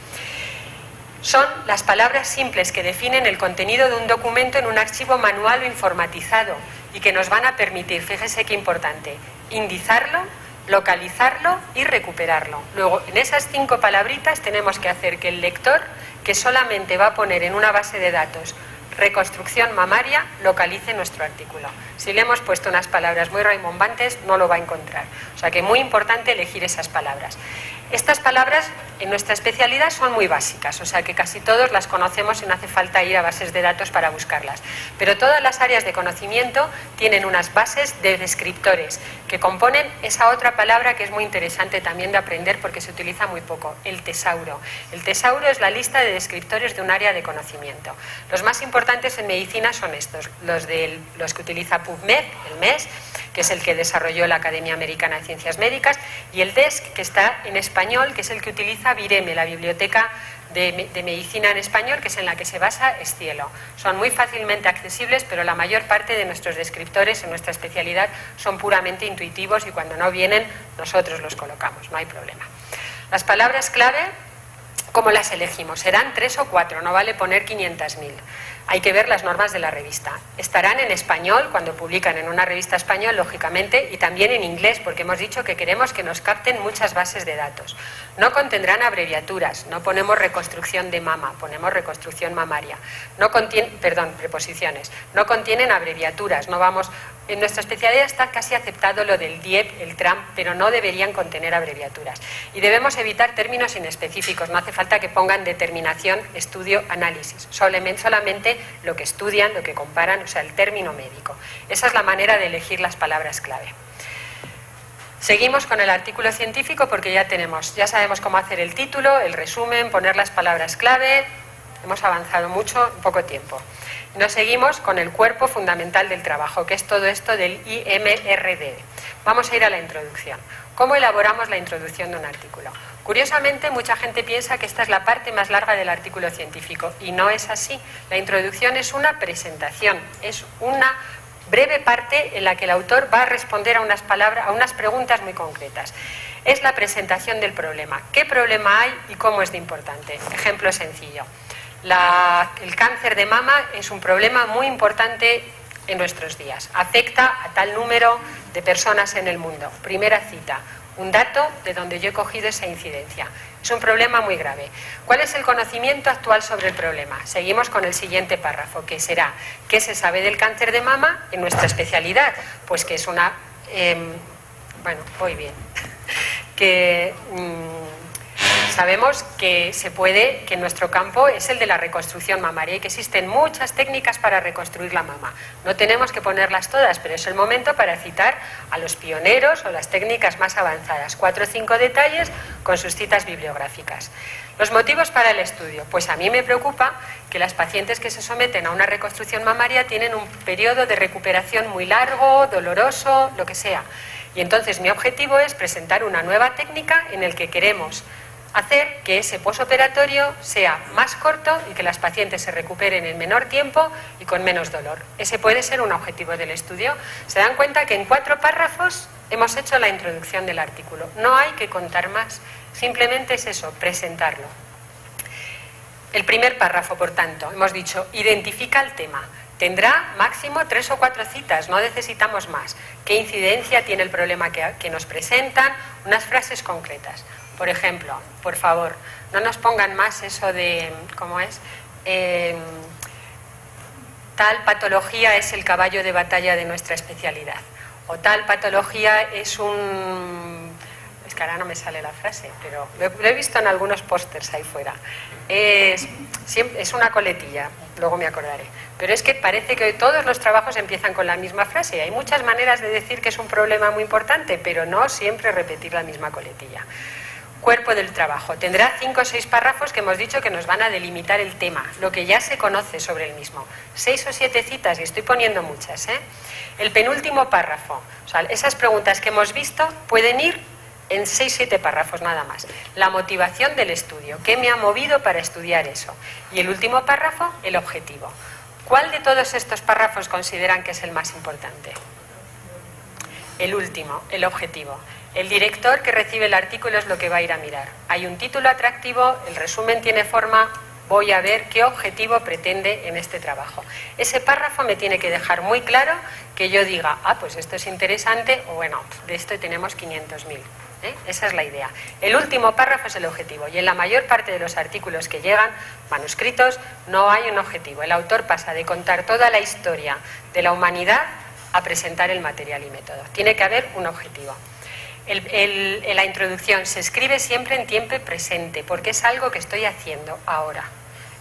Son las palabras simples que definen el contenido de un documento en un archivo manual o informatizado y que nos van a permitir, fíjese qué importante, indizarlo, localizarlo y recuperarlo. Luego, en esas 5 palabritas tenemos que hacer que el lector, que solamente va a poner en una base de datos reconstrucción mamaria, localice nuestro artículo. Si le hemos puesto unas palabras muy rimbombantes, no lo va a encontrar. O sea que es muy importante elegir esas palabras. Estas palabras en nuestra especialidad son muy básicas, o sea que casi todos las conocemos y no hace falta ir a bases de datos para buscarlas. Pero todas las áreas de conocimiento tienen unas bases de descriptores que componen esa otra palabra que es muy interesante también de aprender porque se utiliza muy poco, el tesauro. El tesauro es la lista de descriptores de un área de conocimiento. Los más importantes en medicina son estos, los que utiliza PubMed, el MES, que es el que desarrolló la Academia Americana de Ciencias Médicas, y el DESC, que está en español, que es el que utiliza Vireme, la Biblioteca de Medicina en Español, que es en la que se basa Escielo. Son muy fácilmente accesibles, pero la mayor parte de nuestros descriptores en nuestra especialidad son puramente intuitivos y cuando no vienen nosotros los colocamos, no hay problema. Las palabras clave, ¿cómo las elegimos? Serán 3 o 4, no vale poner 500.000. Hay que ver las normas de la revista. Estarán en español cuando publican en una revista española, lógicamente, y también en inglés, porque hemos dicho que queremos que nos capten muchas bases de datos. No contendrán abreviaturas, no ponemos reconstrucción de mama, ponemos reconstrucción mamaria. No preposiciones. No contienen abreviaturas, no vamos... En nuestra especialidad está casi aceptado lo del DIEP, el TRAM, pero no deberían contener abreviaturas. Y debemos evitar términos inespecíficos, no hace falta que pongan determinación, estudio, análisis, solamente lo que estudian, lo que comparan, o sea, el término médico. Esa es la manera de elegir las palabras clave. Seguimos con el artículo científico porque ya sabemos cómo hacer el título, el resumen, poner las palabras clave. Hemos avanzado mucho en poco tiempo. Nos seguimos con el cuerpo fundamental del trabajo, que es todo esto del IMRD. Vamos a ir a la introducción. ¿Cómo elaboramos la introducción de un artículo? Curiosamente, mucha gente piensa que esta es la parte más larga del artículo científico y no es así. La introducción es una presentación, es una breve parte en la que el autor va a responder a unas preguntas muy concretas. Es la presentación del problema. ¿Qué problema hay y cómo es de importante? Ejemplo sencillo. El cáncer de mama es un problema muy importante en nuestros días. Afecta a tal número de personas en el mundo. Primera cita, un dato de donde yo he cogido esa incidencia. Es un problema muy grave. ¿Cuál es el conocimiento actual sobre el problema? Seguimos con el siguiente párrafo, que será ¿qué se sabe del cáncer de mama en nuestra especialidad? Pues que es una... Sabemos que que nuestro campo es el de la reconstrucción mamaria y que existen muchas técnicas para reconstruir la mama. No tenemos que ponerlas todas, pero es el momento para citar a los pioneros o las técnicas más avanzadas. 4 o 5 detalles con sus citas bibliográficas. Los motivos para el estudio. Pues a mí me preocupa que las pacientes que se someten a una reconstrucción mamaria tienen un periodo de recuperación muy largo, doloroso, lo que sea. Y entonces mi objetivo es presentar una nueva técnica en el que queremos hacer que ese posoperatorio sea más corto y que las pacientes se recuperen en menor tiempo y con menos dolor. Ese puede ser un objetivo del estudio. Se dan cuenta que en 4 párrafos hemos hecho la introducción del artículo. No hay que contar más, simplemente es eso, presentarlo. El primer párrafo, por tanto, hemos dicho, identifica el tema. Tendrá máximo 3 o 4 citas, no necesitamos más. ¿Qué incidencia tiene el problema que nos presentan? Unas frases concretas. Por ejemplo, por favor, no nos pongan más eso de, ¿cómo es? Tal patología es el caballo de batalla de nuestra especialidad. O tal patología es un... Es que ahora no me sale la frase, pero lo he visto en algunos pósters ahí fuera. Es una coletilla, luego me acordaré. Pero es que parece que todos los trabajos empiezan con la misma frase. Hay muchas maneras de decir que es un problema muy importante, pero no siempre repetir la misma coletilla. Cuerpo del trabajo. Tendrá 5 o 6 párrafos que hemos dicho que nos van a delimitar el tema, lo que ya se conoce sobre el mismo. 6 o 7 citas, y estoy poniendo muchas, ¿eh? El penúltimo párrafo. O sea, esas preguntas que hemos visto pueden ir en 6 o 7 párrafos nada más. La motivación del estudio. ¿Qué me ha movido para estudiar eso? Y el último párrafo, el objetivo. ¿Cuál de todos estos párrafos consideran que es el más importante? El último, el objetivo. El director que recibe el artículo es lo que va a ir a mirar. Hay un título atractivo, el resumen tiene forma, voy a ver qué objetivo pretende en este trabajo. Ese párrafo me tiene que dejar muy claro que yo diga, pues esto es interesante, o bueno, de esto tenemos 500.000. Esa es la idea. El último párrafo es el objetivo y en la mayor parte de los artículos que llegan, manuscritos, no hay un objetivo. El autor pasa de contar toda la historia de la humanidad a presentar el material y método. Tiene que haber un objetivo. La introducción se escribe siempre en tiempo presente porque es algo que estoy haciendo ahora.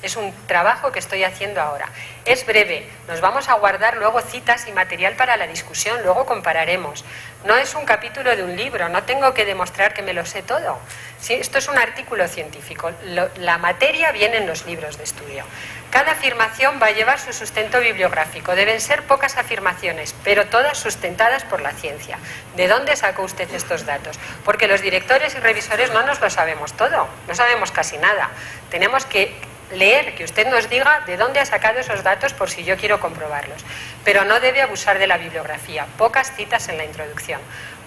Es un trabajo que estoy haciendo ahora. Es breve, nos vamos a guardar luego citas y material para la discusión, luego compararemos. No es un capítulo de un libro, no tengo que demostrar que me lo sé todo. ¿Sí? Esto es un artículo científico, la materia viene en los libros de estudio. Cada afirmación va a llevar su sustento bibliográfico, deben ser pocas afirmaciones, pero todas sustentadas por la ciencia. ¿De dónde sacó usted estos datos? Porque los directores y revisores no nos lo sabemos todo, no sabemos casi nada. Tenemos que leer, que usted nos diga de dónde ha sacado esos datos por si yo quiero comprobarlos. Pero no debe abusar de la bibliografía, pocas citas en la introducción.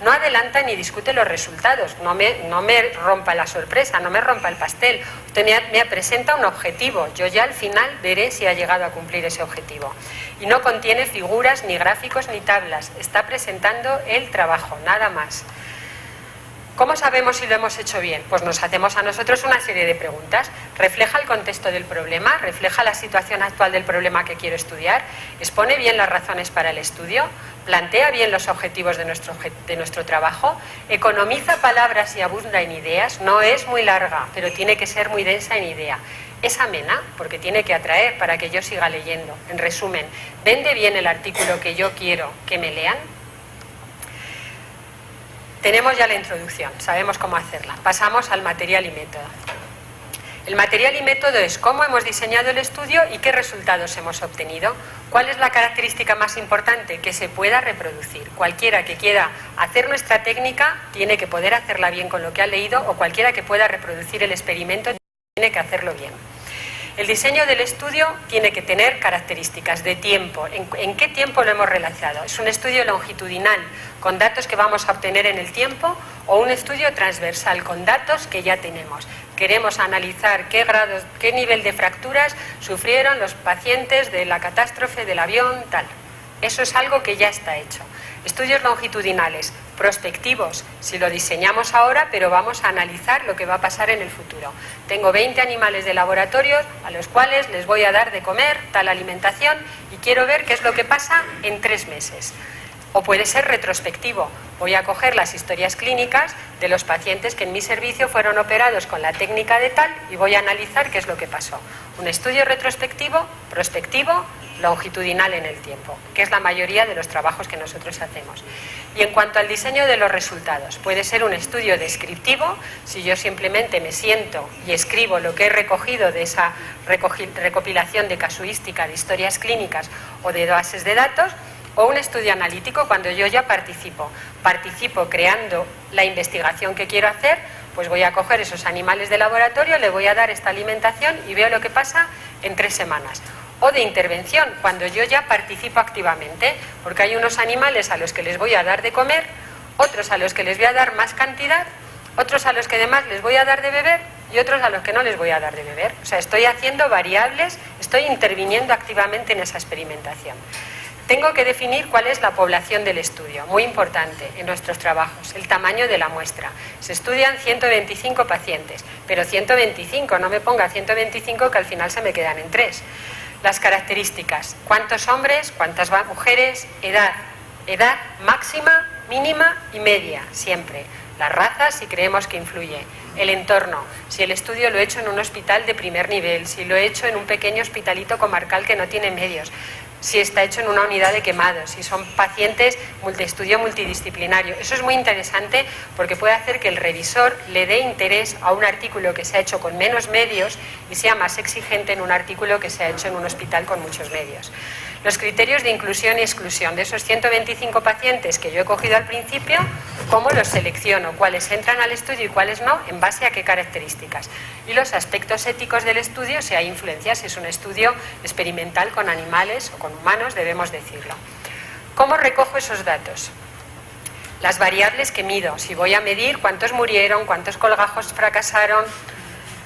No adelanta ni discute los resultados, no me rompa la sorpresa, no me rompa el pastel. Usted me presenta un objetivo, yo ya al final veré si ha llegado a cumplir ese objetivo. Y no contiene figuras, ni gráficos, ni tablas, está presentando el trabajo, nada más. ¿Cómo sabemos si lo hemos hecho bien? Pues nos hacemos a nosotros una serie de preguntas. ¿Refleja el contexto del problema? ¿Refleja la situación actual del problema que quiero estudiar? ¿Expone bien las razones para el estudio? ¿Plantea bien los objetivos de nuestro trabajo? ¿Economiza palabras y abunda en ideas? No es muy larga, pero tiene que ser muy densa en idea. Es amena, porque tiene que atraer para que yo siga leyendo. En resumen, ¿vende bien el artículo que yo quiero que me lean? Tenemos ya la introducción, sabemos cómo hacerla. Pasamos al material y método. El material y método es cómo hemos diseñado el estudio y qué resultados hemos obtenido. ¿Cuál es la característica más importante? Que se pueda reproducir. Cualquiera que quiera hacer nuestra técnica tiene que poder hacerla bien con lo que ha leído, o cualquiera que pueda reproducir el experimento tiene que hacerlo bien. El diseño del estudio tiene que tener características de tiempo. ¿En qué tiempo lo hemos realizado? ¿Es un estudio longitudinal con datos que vamos a obtener en el tiempo o un estudio transversal con datos que ya tenemos? Queremos analizar qué nivel de fracturas sufrieron los pacientes de la catástrofe del avión, tal. Eso es algo que ya está hecho. Estudios longitudinales, prospectivos, si lo diseñamos ahora, pero vamos a analizar lo que va a pasar en el futuro. Tengo 20 animales de laboratorio a los cuales les voy a dar de comer tal alimentación y quiero ver qué es lo que pasa en 3 meses. O puede ser retrospectivo. Voy a coger las historias clínicas de los pacientes que en mi servicio fueron operados con la técnica de tal y voy a analizar qué es lo que pasó. Un estudio retrospectivo, prospectivo, longitudinal en el tiempo, que es la mayoría de los trabajos que nosotros hacemos. Y en cuanto al diseño de los resultados, puede ser un estudio descriptivo, si yo simplemente me siento y escribo lo que he recogido de esa recopilación de casuística, de historias clínicas o de bases de datos, o un estudio analítico cuando yo ya participo creando la investigación que quiero hacer, pues voy a coger esos animales de laboratorio, le voy a dar esta alimentación y veo lo que pasa en 3 semanas. O de intervención, cuando yo ya participo activamente, porque hay unos animales a los que les voy a dar de comer, otros a los que les voy a dar más cantidad, otros a los que además les voy a dar de beber y otros a los que no les voy a dar de beber. O sea, estoy haciendo variables, estoy interviniendo activamente en esa experimentación. Tengo que definir cuál es la población del estudio, muy importante en nuestros trabajos, el tamaño de la muestra. Se estudian 125 pacientes, pero 125, no me ponga 125 que al final se me quedan en 3. Las características, cuántos hombres, cuántas mujeres, edad máxima, mínima y media, siempre. Las razas, si creemos que influye. El entorno, si el estudio lo he hecho en un hospital de primer nivel, si lo he hecho en un pequeño hospitalito comarcal que no tiene medios, si está hecho en una unidad de quemados, si son pacientes estudio multidisciplinario. Eso es muy interesante porque puede hacer que el revisor le dé interés a un artículo que se ha hecho con menos medios y sea más exigente en un artículo que se ha hecho en un hospital con muchos medios. Los criterios de inclusión y exclusión de esos 125 pacientes que yo he cogido al principio, ¿cómo los selecciono? ¿Cuáles entran al estudio y cuáles no? ¿En base a qué características? Y los aspectos éticos del estudio, si hay influencias, si es un estudio experimental con animales o con humanos, debemos decirlo. ¿Cómo recojo esos datos? Las variables que mido, si voy a medir cuántos murieron, cuántos colgajos fracasaron.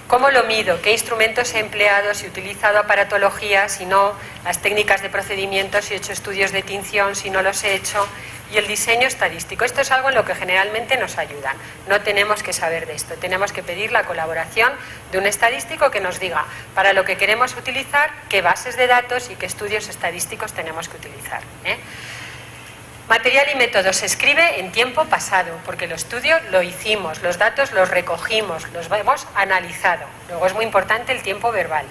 ¿Cómo lo mido? ¿Qué instrumentos he empleado? Si he utilizado aparatología, si no, las técnicas de procedimiento, si he hecho estudios de tinción, si no los he hecho. Y el diseño estadístico. Esto es algo en lo que generalmente nos ayudan. No tenemos que saber de esto. Tenemos que pedir la colaboración de un estadístico que nos diga para lo que queremos utilizar, qué bases de datos y qué estudios estadísticos tenemos que utilizar. Material y método se escribe en tiempo pasado, porque el estudio lo hicimos, los datos los recogimos, los hemos analizado. Luego es muy importante el tiempo verbal.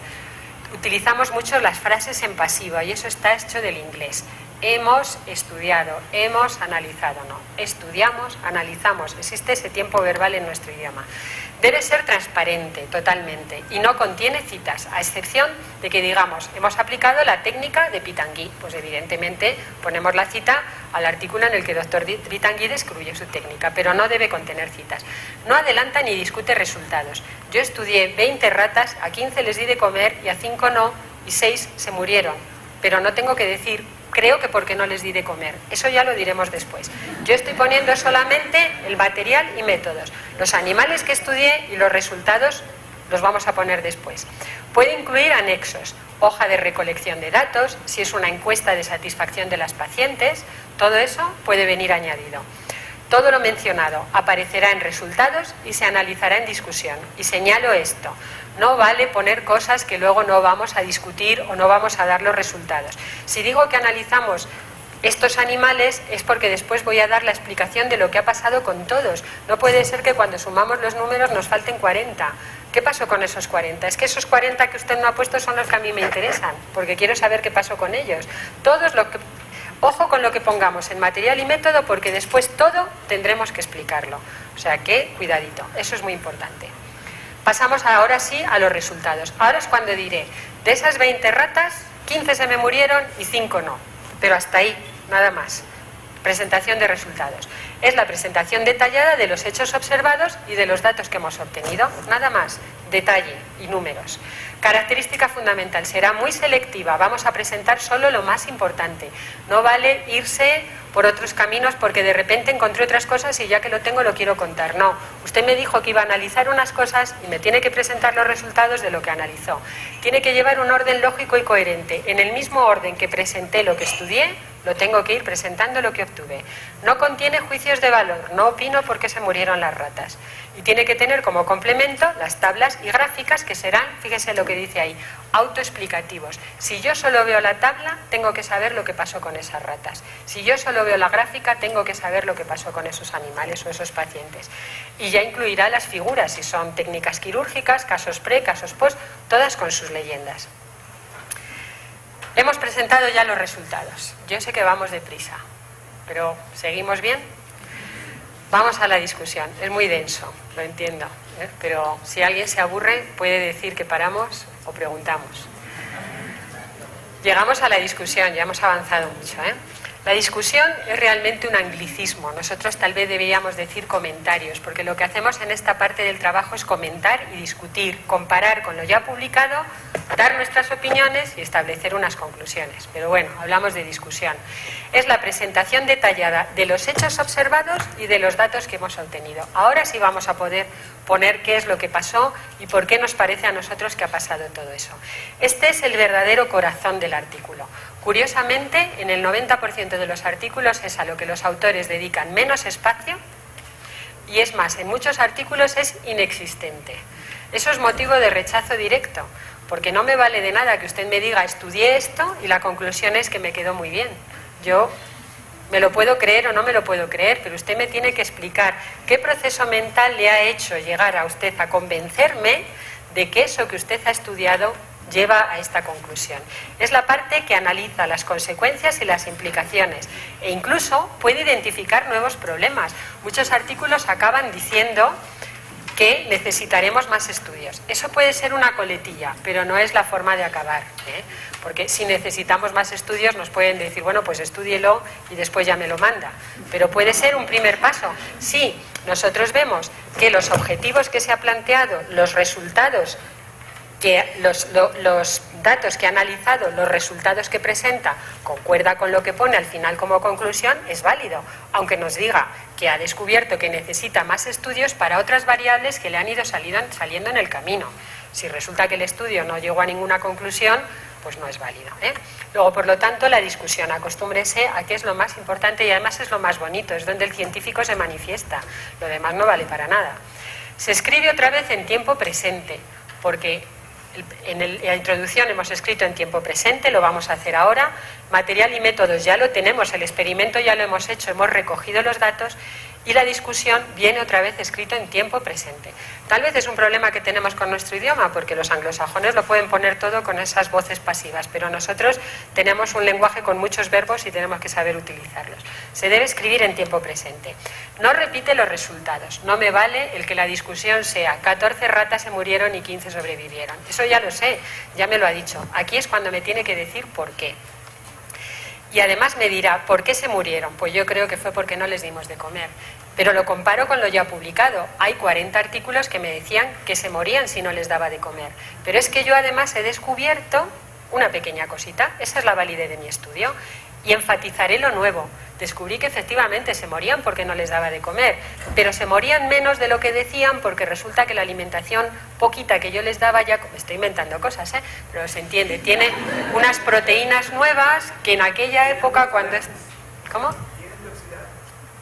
Utilizamos mucho las frases en pasivo y eso está hecho del inglés. Hemos estudiado, hemos analizado, no. Estudiamos, analizamos. Existe ese tiempo verbal en nuestro idioma. Debe ser transparente totalmente y no contiene citas, a excepción de que digamos, hemos aplicado la técnica de Pitangui. Pues evidentemente ponemos la cita al artículo en el que el doctor Pitangui describe su técnica, pero no debe contener citas. No adelanta ni discute resultados. Yo estudié 20 ratas, a 15 les di de comer y a 5 no, y 6 se murieron. Pero no tengo que decir, creo que porque no les di de comer. Eso ya lo diremos después. Yo estoy poniendo solamente el material y métodos. Los animales que estudié y los resultados los vamos a poner después. Puede incluir anexos, hoja de recolección de datos, si es una encuesta de satisfacción de las pacientes, todo eso puede venir añadido. Todo lo mencionado aparecerá en resultados y se analizará en discusión. Y señalo esto, no vale poner cosas que luego no vamos a discutir o no vamos a dar los resultados. Si digo que analizamos estos animales es porque después voy a dar la explicación de lo que ha pasado con todos. No puede ser que cuando sumamos los números nos falten 40. ¿Qué pasó con esos 40? Es que esos 40 que usted no ha puesto son los que a mí me interesan, porque quiero saber qué pasó con ellos. Todos lo que... Ojo con lo que pongamos en material y método, porque después todo tendremos que explicarlo. O sea que, cuidadito, eso es muy importante. Pasamos ahora sí a los resultados. Ahora es cuando diré, de esas 20 ratas, 15 se me murieron y 5 no. Pero hasta ahí, nada más. Presentación de resultados. Es la presentación detallada de los hechos observados y de los datos que hemos obtenido. Nada más. Detalle y números. Característica fundamental, será muy selectiva, vamos a presentar solo lo más importante. No vale irse por otros caminos porque de repente encontré otras cosas y ya que lo tengo lo quiero contar. No, usted me dijo que iba a analizar unas cosas y me tiene que presentar los resultados de lo que analizó. Tiene que llevar un orden lógico y coherente. En el mismo orden que presenté lo que estudié, lo tengo que ir presentando lo que obtuve. No contiene juicios de valor, no opino por qué se murieron las ratas. Y tiene que tener como complemento las tablas y gráficas que serán, fíjese lo que dice ahí, autoexplicativos. Si yo solo veo la tabla, tengo que saber lo que pasó con esas ratas. Si yo solo veo la gráfica, tengo que saber lo que pasó con esos animales o esos pacientes. Y ya incluirá las figuras, si son técnicas quirúrgicas, casos pre, casos post, todas con sus leyendas. Hemos presentado ya los resultados. Yo sé que vamos deprisa, pero ¿seguimos bien? Vamos a la discusión. Es muy denso, lo entiendo, pero si alguien se aburre puede decir que paramos o preguntamos. Llegamos a la discusión, ya hemos avanzado mucho. La discusión es realmente un anglicismo. Nosotros tal vez deberíamos decir comentarios, porque lo que hacemos en esta parte del trabajo es comentar y discutir, comparar con lo ya publicado, dar nuestras opiniones y establecer unas conclusiones. Pero bueno, hablamos de discusión. Es la presentación detallada de los hechos observados y de los datos que hemos obtenido. Ahora sí vamos a poder poner qué es lo que pasó y por qué nos parece a nosotros que ha pasado todo eso. Este es el verdadero corazón del artículo. Curiosamente, en el 90% de los artículos es a lo que los autores dedican menos espacio y es más, en muchos artículos es inexistente. Eso es motivo de rechazo directo, porque no me vale de nada que usted me diga estudié esto y la conclusión es que me quedó muy bien. Yo me lo puedo creer o no me lo puedo creer, pero usted me tiene que explicar qué proceso mental le ha hecho llegar a usted a convencerme de que eso que usted ha estudiado lleva a esta conclusión. Es la parte que analiza las consecuencias y las implicaciones e incluso puede identificar nuevos problemas. Muchos artículos acaban diciendo que necesitaremos más estudios. Eso puede ser una coletilla, pero no es la forma de acabar, porque si necesitamos más estudios nos pueden decir, bueno, pues estúdielo y después ya me lo manda. Pero puede ser un primer paso. Si nosotros vemos que los objetivos que se ha planteado, los resultados, que los datos que ha analizado, los resultados que presenta, concuerda con lo que pone al final como conclusión, es válido, aunque nos diga que ha descubierto que necesita más estudios para otras variables que le han ido saliendo en el camino. Si resulta que el estudio no llegó a ninguna conclusión, pues no es válido. Luego, por lo tanto, la discusión, acostúmbrese a que es lo más importante y además es lo más bonito, es donde el científico se manifiesta, lo demás no vale para nada. Se escribe otra vez en tiempo presente, porque en la introducción hemos escrito en tiempo presente, lo vamos a hacer ahora, material y métodos ya lo tenemos, el experimento ya lo hemos hecho, hemos recogido los datos y la discusión viene otra vez escrito en tiempo presente. Tal vez es un problema que tenemos con nuestro idioma, porque los anglosajones lo pueden poner todo con esas voces pasivas, pero nosotros tenemos un lenguaje con muchos verbos y tenemos que saber utilizarlos. Se debe escribir en tiempo presente. No repite los resultados. No me vale el que la discusión sea 14 ratas se murieron y 15 sobrevivieron. Eso ya lo sé, ya me lo ha dicho. Aquí es cuando me tiene que decir por qué. Y además me dirá, ¿por qué se murieron? Pues yo creo que fue porque no les dimos de comer. Pero lo comparo con lo ya publicado. Hay 40 artículos que me decían que se morían si no les daba de comer. Pero es que yo además he descubierto una pequeña cosita. Esa es la validez de mi estudio. Y enfatizaré lo nuevo. Descubrí que efectivamente se morían porque no les daba de comer, pero se morían menos de lo que decían porque resulta que la alimentación poquita que yo les daba, ya me estoy inventando cosas, pero se entiende, tiene unas proteínas nuevas que en aquella época cuando es... ¿Cómo?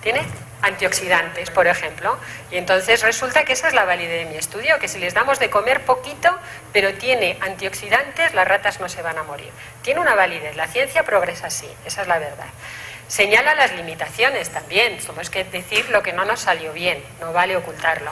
¿Tiene? Antioxidantes, por ejemplo, y entonces resulta que esa es la validez de mi estudio, que si les damos de comer poquito, pero tiene antioxidantes, las ratas no se van a morir. Tiene una validez, la ciencia progresa así, esa es la verdad. Señala las limitaciones también, tenemos que decir lo que no nos salió bien, no vale ocultarlo.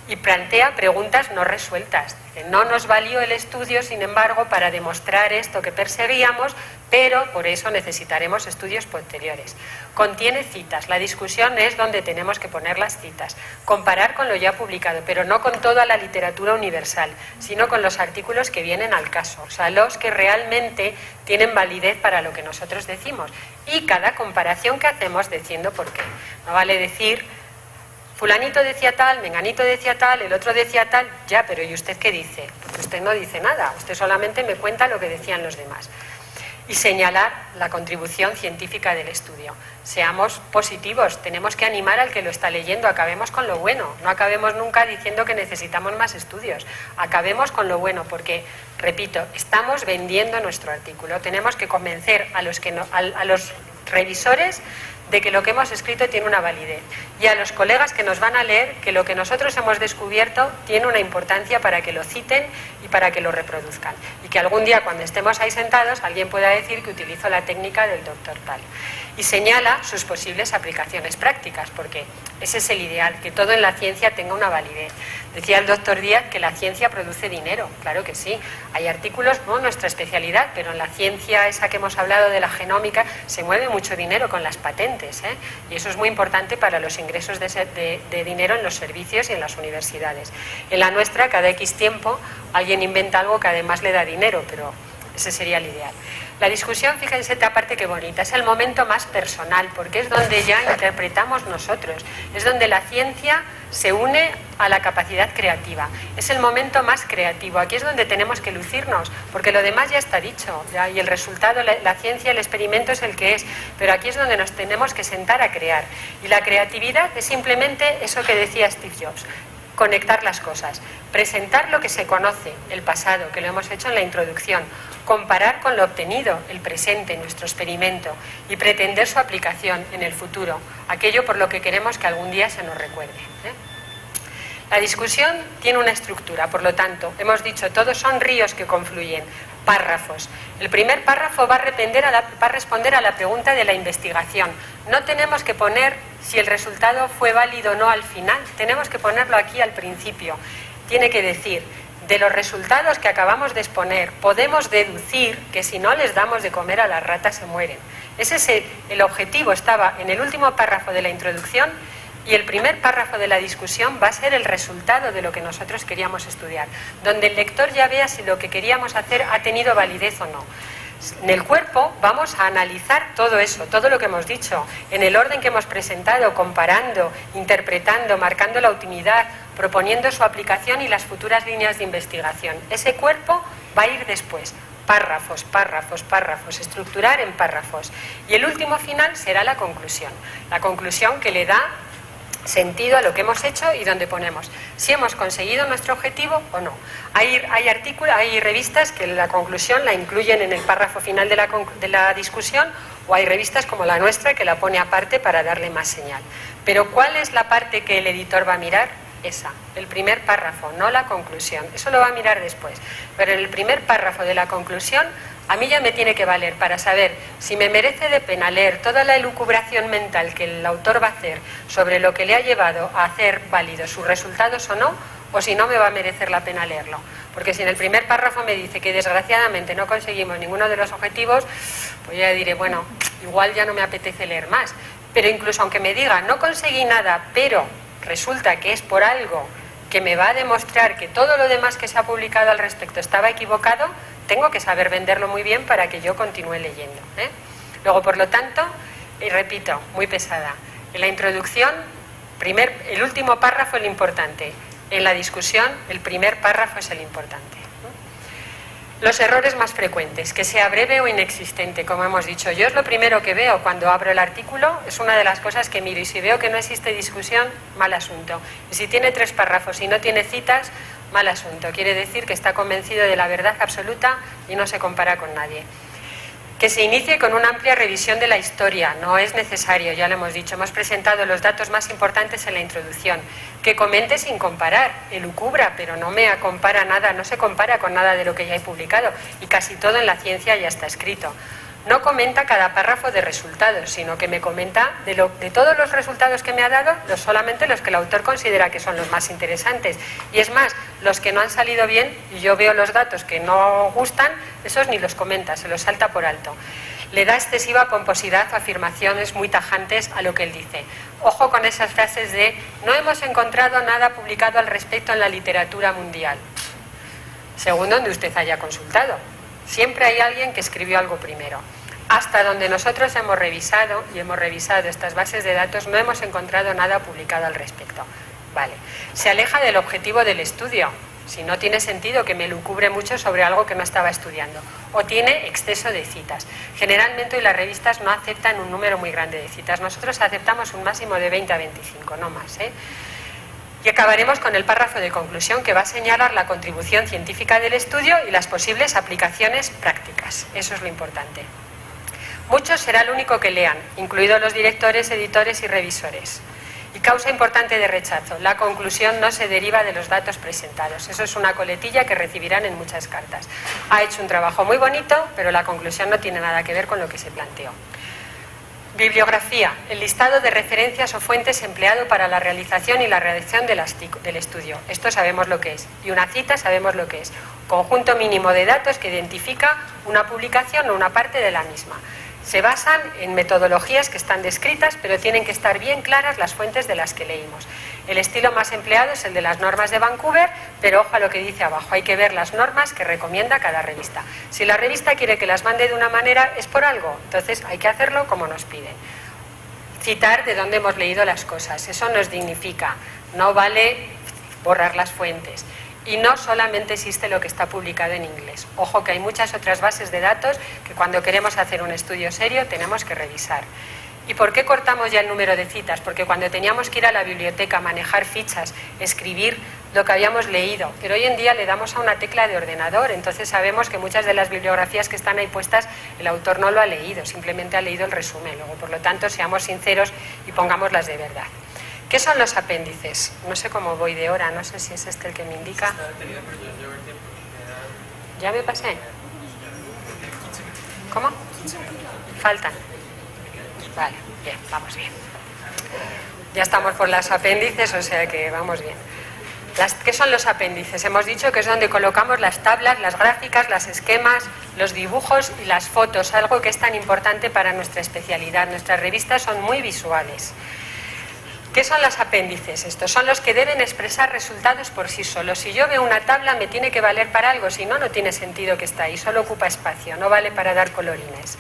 Y plantea preguntas no resueltas. No nos valió el estudio, sin embargo, para demostrar esto que perseguíamos, pero por eso necesitaremos estudios posteriores. Contiene citas. La discusión es donde tenemos que poner las citas. Comparar con lo ya publicado, pero no con toda la literatura universal, sino con los artículos que vienen al caso, o sea, los que realmente tienen validez para lo que nosotros decimos. Y cada comparación que hacemos diciendo por qué. No vale decir... Fulanito decía tal, menganito decía tal, el otro decía tal, ya, pero ¿y usted qué dice? Porque usted no dice nada, usted solamente me cuenta lo que decían los demás. Y señalar la contribución científica del estudio. Seamos positivos, tenemos que animar al que lo está leyendo, acabemos con lo bueno, no acabemos nunca diciendo que necesitamos más estudios, acabemos con lo bueno, porque, repito, estamos vendiendo nuestro artículo, tenemos que convencer a los revisores de que lo que hemos escrito tiene una validez, y a los colegas que nos van a leer que lo que nosotros hemos descubierto tiene una importancia para que lo citen y para que lo reproduzcan, y que algún día cuando estemos ahí sentados alguien pueda decir que utilizo la técnica del doctor tal, y señala sus posibles aplicaciones prácticas, porque ese es el ideal, que todo en la ciencia tenga una validez. Decía el doctor Díaz que la ciencia produce dinero, claro que sí, hay artículos, no nuestra especialidad, pero en la ciencia esa que hemos hablado de la genómica se mueve mucho dinero con las patentes, y eso es muy importante para los ingresos de dinero en los servicios y en las universidades. En la nuestra, cada X tiempo, alguien inventa algo que además le da dinero, pero ese sería el ideal. La discusión, fíjense esta parte qué bonita, es el momento más personal, porque es donde ya interpretamos nosotros, es donde la ciencia se une a la capacidad creativa, es el momento más creativo, aquí es donde tenemos que lucirnos, porque lo demás ya está dicho, ¿ya? Y el resultado, la ciencia, el experimento es el que es, pero aquí es donde nos tenemos que sentar a crear, y la creatividad es simplemente eso que decía Steve Jobs, conectar las cosas, presentar lo que se conoce, el pasado, que lo hemos hecho en la introducción, comparar con lo obtenido, el presente, nuestro experimento, y pretender su aplicación en el futuro, aquello por lo que queremos que algún día se nos recuerde. La discusión tiene una estructura, por lo tanto, hemos dicho, todos son ríos que confluyen, párrafos. El primer párrafo va a responder a la pregunta de la investigación. No tenemos que poner si el resultado fue válido o no al final, tenemos que ponerlo aquí al principio. Tiene que decir, de los resultados que acabamos de exponer, podemos deducir que si no les damos de comer a las ratas se mueren. Ese es el objetivo, estaba en el último párrafo de la introducción, y el primer párrafo de la discusión va a ser el resultado de lo que nosotros queríamos estudiar, donde el lector ya vea si lo que queríamos hacer ha tenido validez o no. En el cuerpo vamos a analizar todo eso, todo lo que hemos dicho, en el orden que hemos presentado, comparando, interpretando, marcando la utilidad, proponiendo su aplicación y las futuras líneas de investigación. Ese cuerpo va a ir después, párrafos, párrafos, párrafos, estructurar en párrafos. Y el último final será la conclusión que le da sentido a lo que hemos hecho y donde ponemos si hemos conseguido nuestro objetivo o no. Hay revistas que la conclusión la incluyen en el párrafo final de la discusión, o hay revistas como la nuestra que la pone aparte para darle más señal. Pero ¿cuál es la parte que el editor va a mirar? Esa, el primer párrafo, no la conclusión. Eso lo va a mirar después. Pero en el primer párrafo de la conclusión, a mí ya me tiene que valer para saber si me merece de pena leer toda la elucubración mental que el autor va a hacer sobre lo que le ha llevado a hacer válidos sus resultados o no, o si no me va a merecer la pena leerlo. Porque si en el primer párrafo me dice que desgraciadamente no conseguimos ninguno de los objetivos, pues ya diré, bueno, igual ya no me apetece leer más. Pero incluso aunque me diga, no conseguí nada, pero resulta que es por algo que me va a demostrar que todo lo demás que se ha publicado al respecto estaba equivocado, tengo que saber venderlo muy bien para que yo continúe leyendo. Luego, por lo tanto, y repito, muy pesada, en la introducción, el último párrafo es el importante, en la discusión el primer párrafo es el importante. Los errores más frecuentes, que sea breve o inexistente, como hemos dicho. Yo es lo primero que veo cuando abro el artículo, es una de las cosas que miro, y si veo que no existe discusión, mal asunto. Y si tiene 3 párrafos y no tiene citas, mal asunto. Quiere decir que está convencido de la verdad absoluta y no se compara con nadie. Que se inicie con una amplia revisión de la historia, no es necesario, ya lo hemos dicho, hemos presentado los datos más importantes en la introducción. Que comente sin comparar, elucubra, pero no me compara nada, no se compara con nada de lo que ya he publicado, y casi todo en la ciencia ya está escrito. No comenta cada párrafo de resultados, sino que me comenta de todos los resultados que me ha dado, solamente los que el autor considera que son los más interesantes. Y es más, los que no han salido bien, y yo veo los datos que no gustan, esos ni los comenta, se los salta por alto. Le da excesiva pomposidad o afirmaciones muy tajantes a lo que él dice. Ojo con esas frases de no hemos encontrado nada publicado al respecto en la literatura mundial, según donde usted haya consultado. Siempre hay alguien que escribió algo primero. Hasta donde nosotros hemos revisado, y hemos revisado estas bases de datos, no hemos encontrado nada publicado al respecto. Vale. Se aleja del objetivo del estudio. Si no tiene sentido que me lucubre mucho sobre algo que no estaba estudiando. O tiene exceso de citas. Generalmente hoy las revistas no aceptan un número muy grande de citas. Nosotros aceptamos un máximo de 20 a 25, no más, Y acabaremos con el párrafo de conclusión, que va a señalar la contribución científica del estudio y las posibles aplicaciones prácticas. Eso es lo importante. Muchos será el único que lean, incluidos los directores, editores y revisores. Y causa importante de rechazo: la conclusión no se deriva de los datos presentados. Eso es una coletilla que recibirán en muchas cartas. Ha hecho un trabajo muy bonito, pero la conclusión no tiene nada que ver con lo que se planteó. Bibliografía: el listado de referencias o fuentes empleado para la realización y la redacción del estudio. Esto sabemos lo que es. Y una cita sabemos lo que es. Conjunto mínimo de datos que identifica una publicación o una parte de la misma. Se basan en metodologías que están descritas, pero tienen que estar bien claras las fuentes de las que leímos. El estilo más empleado es el de las normas de Vancouver, pero ojo a lo que dice abajo: hay que ver las normas que recomienda cada revista. Si la revista quiere que las mande de una manera, es por algo, entonces hay que hacerlo como nos piden. Citar de dónde hemos leído las cosas, eso nos dignifica. No vale borrar las fuentes. Y no solamente existe lo que está publicado en inglés. Ojo que hay muchas otras bases de datos que cuando queremos hacer un estudio serio tenemos que revisar. ¿Y por qué cortamos ya el número de citas? Porque cuando teníamos que ir a la biblioteca, manejar fichas, escribir lo que habíamos leído, pero hoy en día le damos a una tecla de ordenador, entonces sabemos que muchas de las bibliografías que están ahí puestas el autor no lo ha leído, simplemente ha leído el resumen. Luego, por lo tanto, seamos sinceros y pongámoslas de verdad. ¿Qué son los apéndices? No sé cómo voy de hora, no sé si es este el que me indica. ¿Ya me pasé? ¿Cómo? Faltan. Vale, bien, vamos bien. Ya estamos por los apéndices, o sea que vamos bien. ¿Qué son los apéndices? Hemos dicho que es donde colocamos las tablas, las gráficas, los esquemas, los dibujos y las fotos, algo que es tan importante para nuestra especialidad. Nuestras revistas son muy visuales. ¿Qué son los apéndices? Estos son los que deben expresar resultados por sí solos. Si yo veo una tabla me tiene que valer para algo, si no, no tiene sentido que está ahí, solo ocupa espacio, no vale para dar colorines.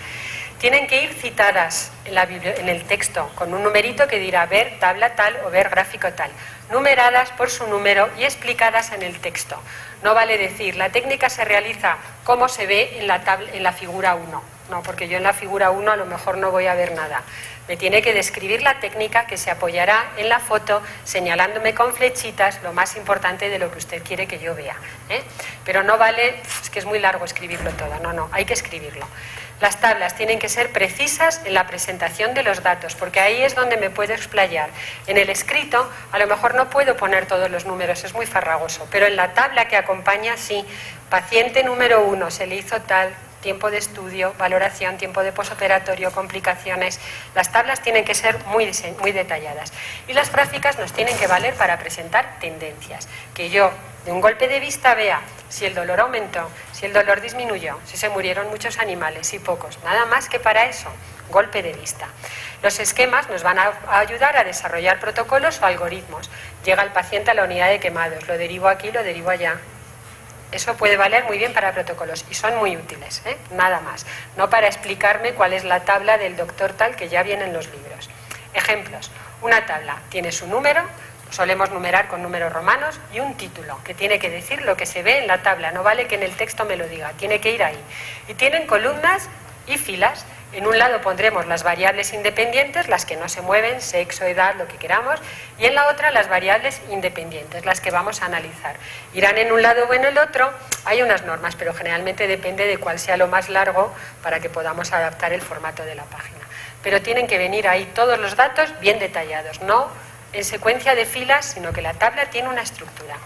Tienen que ir citadas en el texto, con un numerito que dirá ver tabla tal o ver gráfico tal, numeradas por su número y explicadas en el texto. No vale decir, la técnica se realiza como se ve en la figura 1. No, porque yo en la figura 1 a lo mejor no voy a ver nada. Me tiene que describir la técnica que se apoyará en la foto, señalándome con flechitas lo más importante de lo que usted quiere que yo vea. Pero no vale, es que es muy largo escribirlo todo, no, hay que escribirlo. Las tablas tienen que ser precisas en la presentación de los datos, porque ahí es donde me puedo explayar. En el escrito, a lo mejor no puedo poner todos los números, es muy farragoso, pero en la tabla que acompaña, sí. Paciente número 1, se le hizo tal, tiempo de estudio, valoración, tiempo de posoperatorio, complicaciones. Las tablas tienen que ser muy detalladas. Y las gráficas nos tienen que valer para presentar tendencias. Que yo, de un golpe de vista, vea si el dolor aumentó, si el dolor disminuyó, si se murieron muchos animales y pocos. Nada más que para eso, golpe de vista. Los esquemas nos van a ayudar a desarrollar protocolos o algoritmos. Llega el paciente a la unidad de quemados, lo derivo aquí, lo derivo allá. Eso puede valer muy bien para protocolos y son muy útiles, nada más. No para explicarme cuál es la tabla del doctor tal que ya viene en los libros. Ejemplos. Una tabla tiene su número, solemos numerar con números romanos, y un título que tiene que decir lo que se ve en la tabla. No vale que en el texto me lo diga, tiene que ir ahí. Y tienen columnas y filas. En un lado pondremos las variables independientes, las que no se mueven, sexo, edad, lo que queramos, y en la otra las variables independientes, las que vamos a analizar. Irán en un lado o en el otro, hay unas normas, pero generalmente depende de cuál sea lo más largo para que podamos adaptar el formato de la página. Pero tienen que venir ahí todos los datos bien detallados, no en secuencia de filas, sino que la tabla tiene una estructura.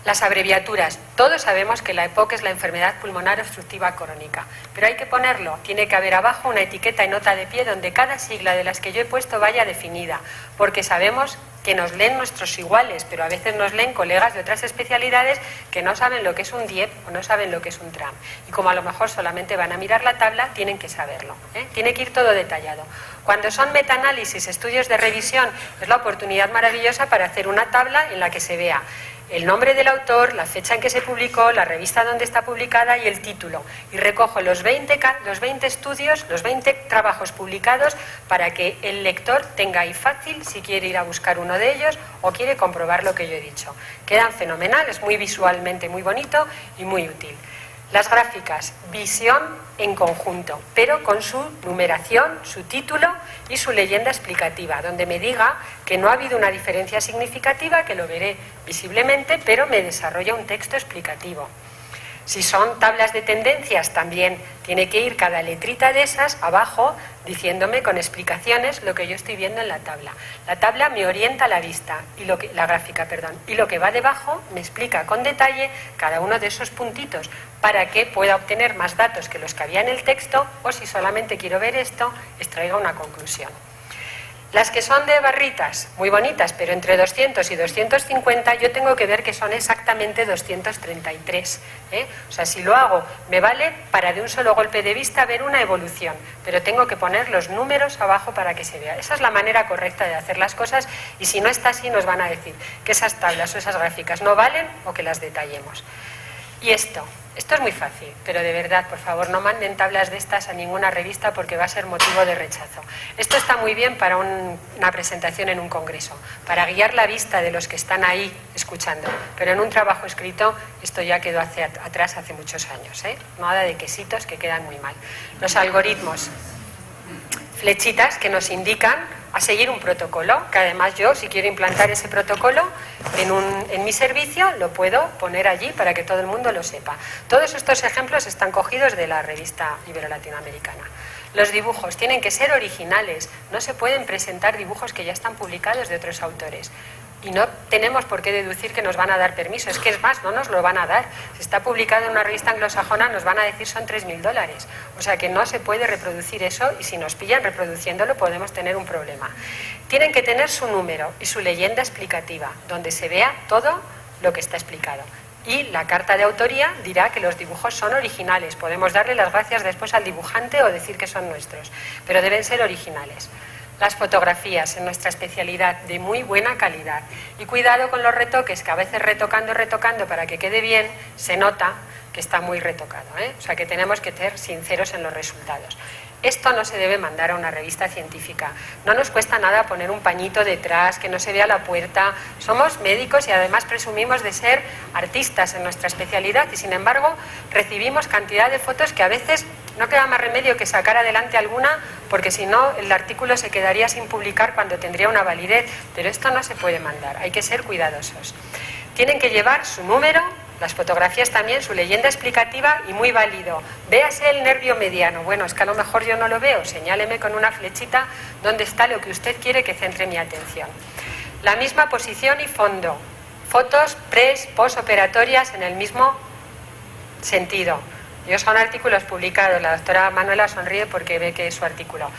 Las abreviaturas. Todos sabemos que la EPOC es la enfermedad pulmonar obstructiva crónica, pero hay que ponerlo. Tiene que haber abajo una etiqueta y nota de pie donde cada sigla de las que yo he puesto vaya definida, porque sabemos que nos leen nuestros iguales, pero a veces nos leen colegas de otras especialidades que no saben lo que es un DIEP o no saben lo que es un TRAM. Y como a lo mejor solamente van a mirar la tabla, tienen que saberlo. Tiene que ir todo detallado. Cuando son metaanálisis, estudios de revisión, es la oportunidad maravillosa para hacer una tabla en la que se vea el nombre del autor, la fecha en que se publicó, la revista donde está publicada y el título. Y recojo los 20 estudios, los 20 trabajos publicados para que el lector tenga ahí fácil si quiere ir a buscar uno de ellos o quiere comprobar lo que yo he dicho. Quedan fenomenales, muy visualmente muy bonito y muy útil. Las gráficas, visión en conjunto, pero con su numeración, su título y su leyenda explicativa, donde me diga que no ha habido una diferencia significativa, que lo veré visiblemente, pero me desarrolla un texto explicativo. Si son tablas de tendencias, también tiene que ir cada letrita de esas abajo diciéndome con explicaciones lo que yo estoy viendo en la tabla. La tabla me orienta la vista, la gráfica, y lo que va debajo me explica con detalle cada uno de esos puntitos para que pueda obtener más datos que los que había en el texto, o si solamente quiero ver esto, extraiga una conclusión. Las que son de barritas, muy bonitas, pero entre 200 y 250, yo tengo que ver que son exactamente 233. O sea, si lo hago, me vale para de un solo golpe de vista ver una evolución, pero tengo que poner los números abajo para que se vea. Esa es la manera correcta de hacer las cosas, y si no está así nos van a decir que esas tablas o esas gráficas no valen o que las detallemos. Y esto es muy fácil, pero de verdad, por favor, no manden tablas de estas a ninguna revista porque va a ser motivo de rechazo. Esto está muy bien para una presentación en un congreso, para guiar la vista de los que están ahí escuchando, pero en un trabajo escrito esto ya quedó atrás hace muchos años, Nada de quesitos que quedan muy mal. Los algoritmos, flechitas que nos indican a seguir un protocolo, que además yo, si quiero implantar ese protocolo en mi servicio, lo puedo poner allí para que todo el mundo lo sepa. Todos estos ejemplos están cogidos de la revista Ibero-Latinoamericana. Los dibujos tienen que ser originales, no se pueden presentar dibujos que ya están publicados de otros autores. Y no tenemos por qué deducir que nos van a dar permiso, es que es más, no nos lo van a dar. Si está publicado en una revista anglosajona nos van a decir son $3.000. O sea que no se puede reproducir eso, y si nos pillan reproduciéndolo podemos tener un problema. Tienen que tener su número y su leyenda explicativa, donde se vea todo lo que está explicado. Y la carta de autoría dirá que los dibujos son originales. Podemos darle las gracias después al dibujante o decir que son nuestros, pero deben ser originales. Las fotografías, en nuestra especialidad, de muy buena calidad. Y cuidado con los retoques, que a veces retocando para que quede bien, se nota que está muy retocado, O sea que tenemos que ser sinceros en los resultados. Esto no se debe mandar a una revista científica. No nos cuesta nada poner un pañito detrás, que no se vea la puerta. Somos médicos y además presumimos de ser artistas en nuestra especialidad, y sin embargo recibimos cantidad de fotos que a veces no queda más remedio que sacar adelante alguna, porque si no el artículo se quedaría sin publicar cuando tendría una validez. Pero esto no se puede mandar, hay que ser cuidadosos. Tienen que llevar su número, las fotografías también, su leyenda explicativa, y muy válido. Véase el nervio mediano. Bueno, es que a lo mejor yo no lo veo, señáleme con una flechita dónde está lo que usted quiere que centre mi atención. La misma posición y fondo. Fotos post-operatorias en el mismo sentido. Son artículos publicados, la doctora Manuela sonríe porque ve que es su artículo.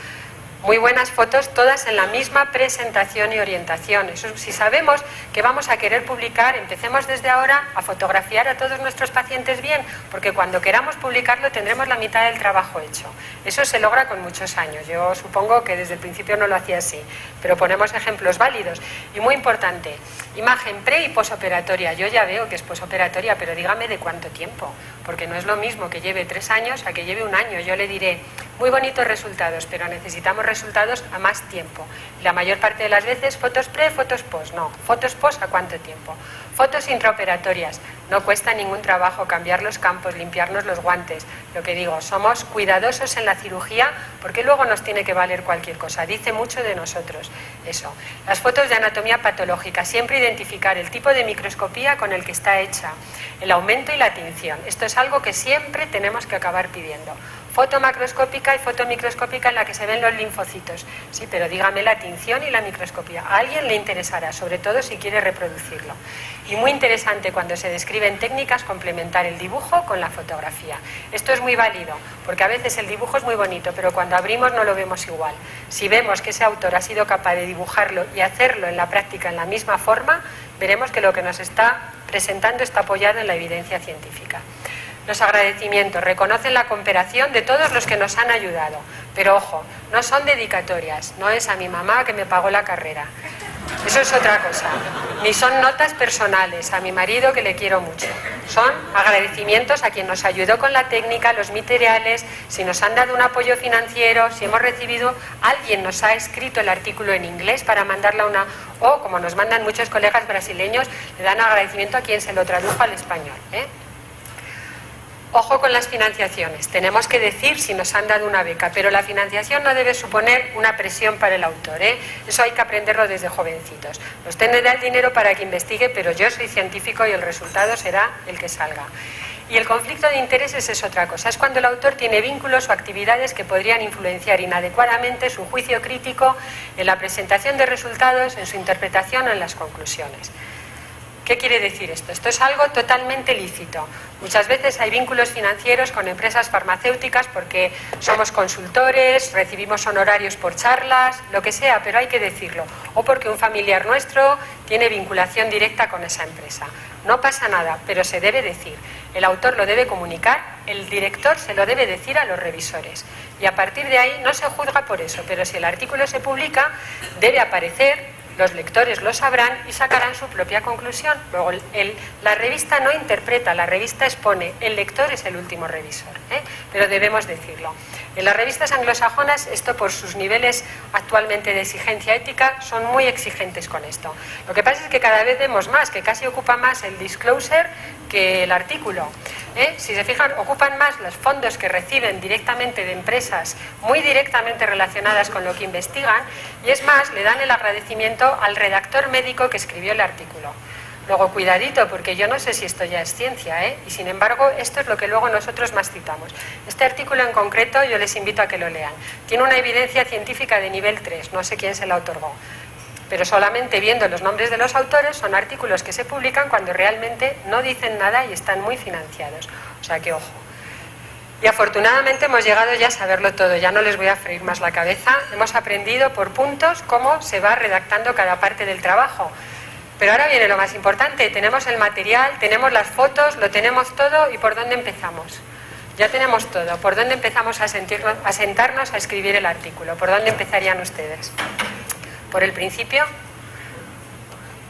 Muy buenas fotos, todas en la misma presentación y orientación. Eso, si sabemos que vamos a querer publicar, empecemos desde ahora a fotografiar a todos nuestros pacientes bien, porque cuando queramos publicarlo tendremos la mitad del trabajo hecho. Eso se logra con muchos años. Yo supongo que desde el principio no lo hacía así, pero ponemos ejemplos válidos. Y muy importante, imagen pre y posoperatoria. Yo ya veo que es posoperatoria, pero dígame de cuánto tiempo, porque no es lo mismo que lleve 3 años a que lleve 1 año. Yo le diré, muy bonitos resultados, pero necesitamos resultados a más tiempo. La mayor parte de las veces fotos pre, fotos post. No, fotos post, ¿a cuánto tiempo? Fotos intraoperatorias. No cuesta ningún trabajo cambiar los campos, limpiarnos los guantes. Lo que digo, somos cuidadosos en la cirugía porque luego nos tiene que valer cualquier cosa. Dice mucho de nosotros eso. Las fotos de anatomía patológica. Siempre identificar el tipo de microscopía con el que está hecha, el aumento y la tinción. Esto es algo que siempre tenemos que acabar pidiendo. Foto macroscópica y foto microscópica en la que se ven los linfocitos. Sí, pero dígame la tinción y la microscopía. A alguien le interesará, sobre todo si quiere reproducirlo. Y muy interesante cuando se describen técnicas, complementar el dibujo con la fotografía. Esto es muy válido, porque a veces el dibujo es muy bonito, pero cuando abrimos no lo vemos igual. Si vemos que ese autor ha sido capaz de dibujarlo y hacerlo en la práctica en la misma forma, veremos que lo que nos está presentando está apoyado en la evidencia científica. Los agradecimientos reconocen la cooperación de todos los que nos han ayudado, pero ojo, no son dedicatorias, no es a mi mamá que me pagó la carrera, eso es otra cosa, ni son notas personales, a mi marido que le quiero mucho, son agradecimientos a quien nos ayudó con la técnica, los materiales, si nos han dado un apoyo financiero, si hemos recibido, alguien nos ha escrito el artículo en inglés para mandarla o como nos mandan muchos colegas brasileños, le dan agradecimiento a quien se lo tradujo al español, Ojo con las financiaciones, tenemos que decir si nos han dado una beca, pero la financiación no debe suponer una presión para el autor, Eso hay que aprenderlo desde jovencitos. Usted me da el dinero para que investigue, pero yo soy científico y el resultado será el que salga. Y el conflicto de intereses es otra cosa, es cuando el autor tiene vínculos o actividades que podrían influenciar inadecuadamente su juicio crítico en la presentación de resultados, en su interpretación o en las conclusiones. ¿Qué quiere decir esto? Esto es algo totalmente lícito. Muchas veces hay vínculos financieros con empresas farmacéuticas porque somos consultores, recibimos honorarios por charlas, lo que sea, pero hay que decirlo. O porque un familiar nuestro tiene vinculación directa con esa empresa. No pasa nada, pero se debe decir. El autor lo debe comunicar, el director se lo debe decir a los revisores. Y a partir de ahí no se juzga por eso, pero si el artículo se publica, debe aparecer. Los lectores lo sabrán y sacarán su propia conclusión. Luego, la revista no interpreta, la revista expone. El lector es el último revisor, pero debemos decirlo. En las revistas anglosajonas, esto por sus niveles actualmente de exigencia ética, son muy exigentes con esto. Lo que pasa es que cada vez vemos más, que casi ocupa más el disclosure que el artículo. Si se fijan, ocupan más los fondos que reciben directamente de empresas muy directamente relacionadas con lo que investigan, y es más, le dan el agradecimiento al redactor médico que escribió el artículo. Luego, cuidadito, porque yo no sé si esto ya es ciencia, y sin embargo, esto es lo que luego nosotros más citamos. Este artículo en concreto, yo les invito a que lo lean. Tiene una evidencia científica de nivel 3, no sé quién se la otorgó. Pero solamente viendo los nombres de los autores, son artículos que se publican cuando realmente no dicen nada y están muy financiados. O sea que, ojo. Y afortunadamente hemos llegado ya a saberlo todo, ya no les voy a freír más la cabeza. Hemos aprendido por puntos cómo se va redactando cada parte del trabajo. Pero ahora viene lo más importante, tenemos el material, tenemos las fotos, lo tenemos todo, ¿y por dónde empezamos? Ya tenemos todo, ¿por dónde empezamos a sentarnos a escribir el artículo? ¿Por dónde empezarían ustedes? ¿Por el principio?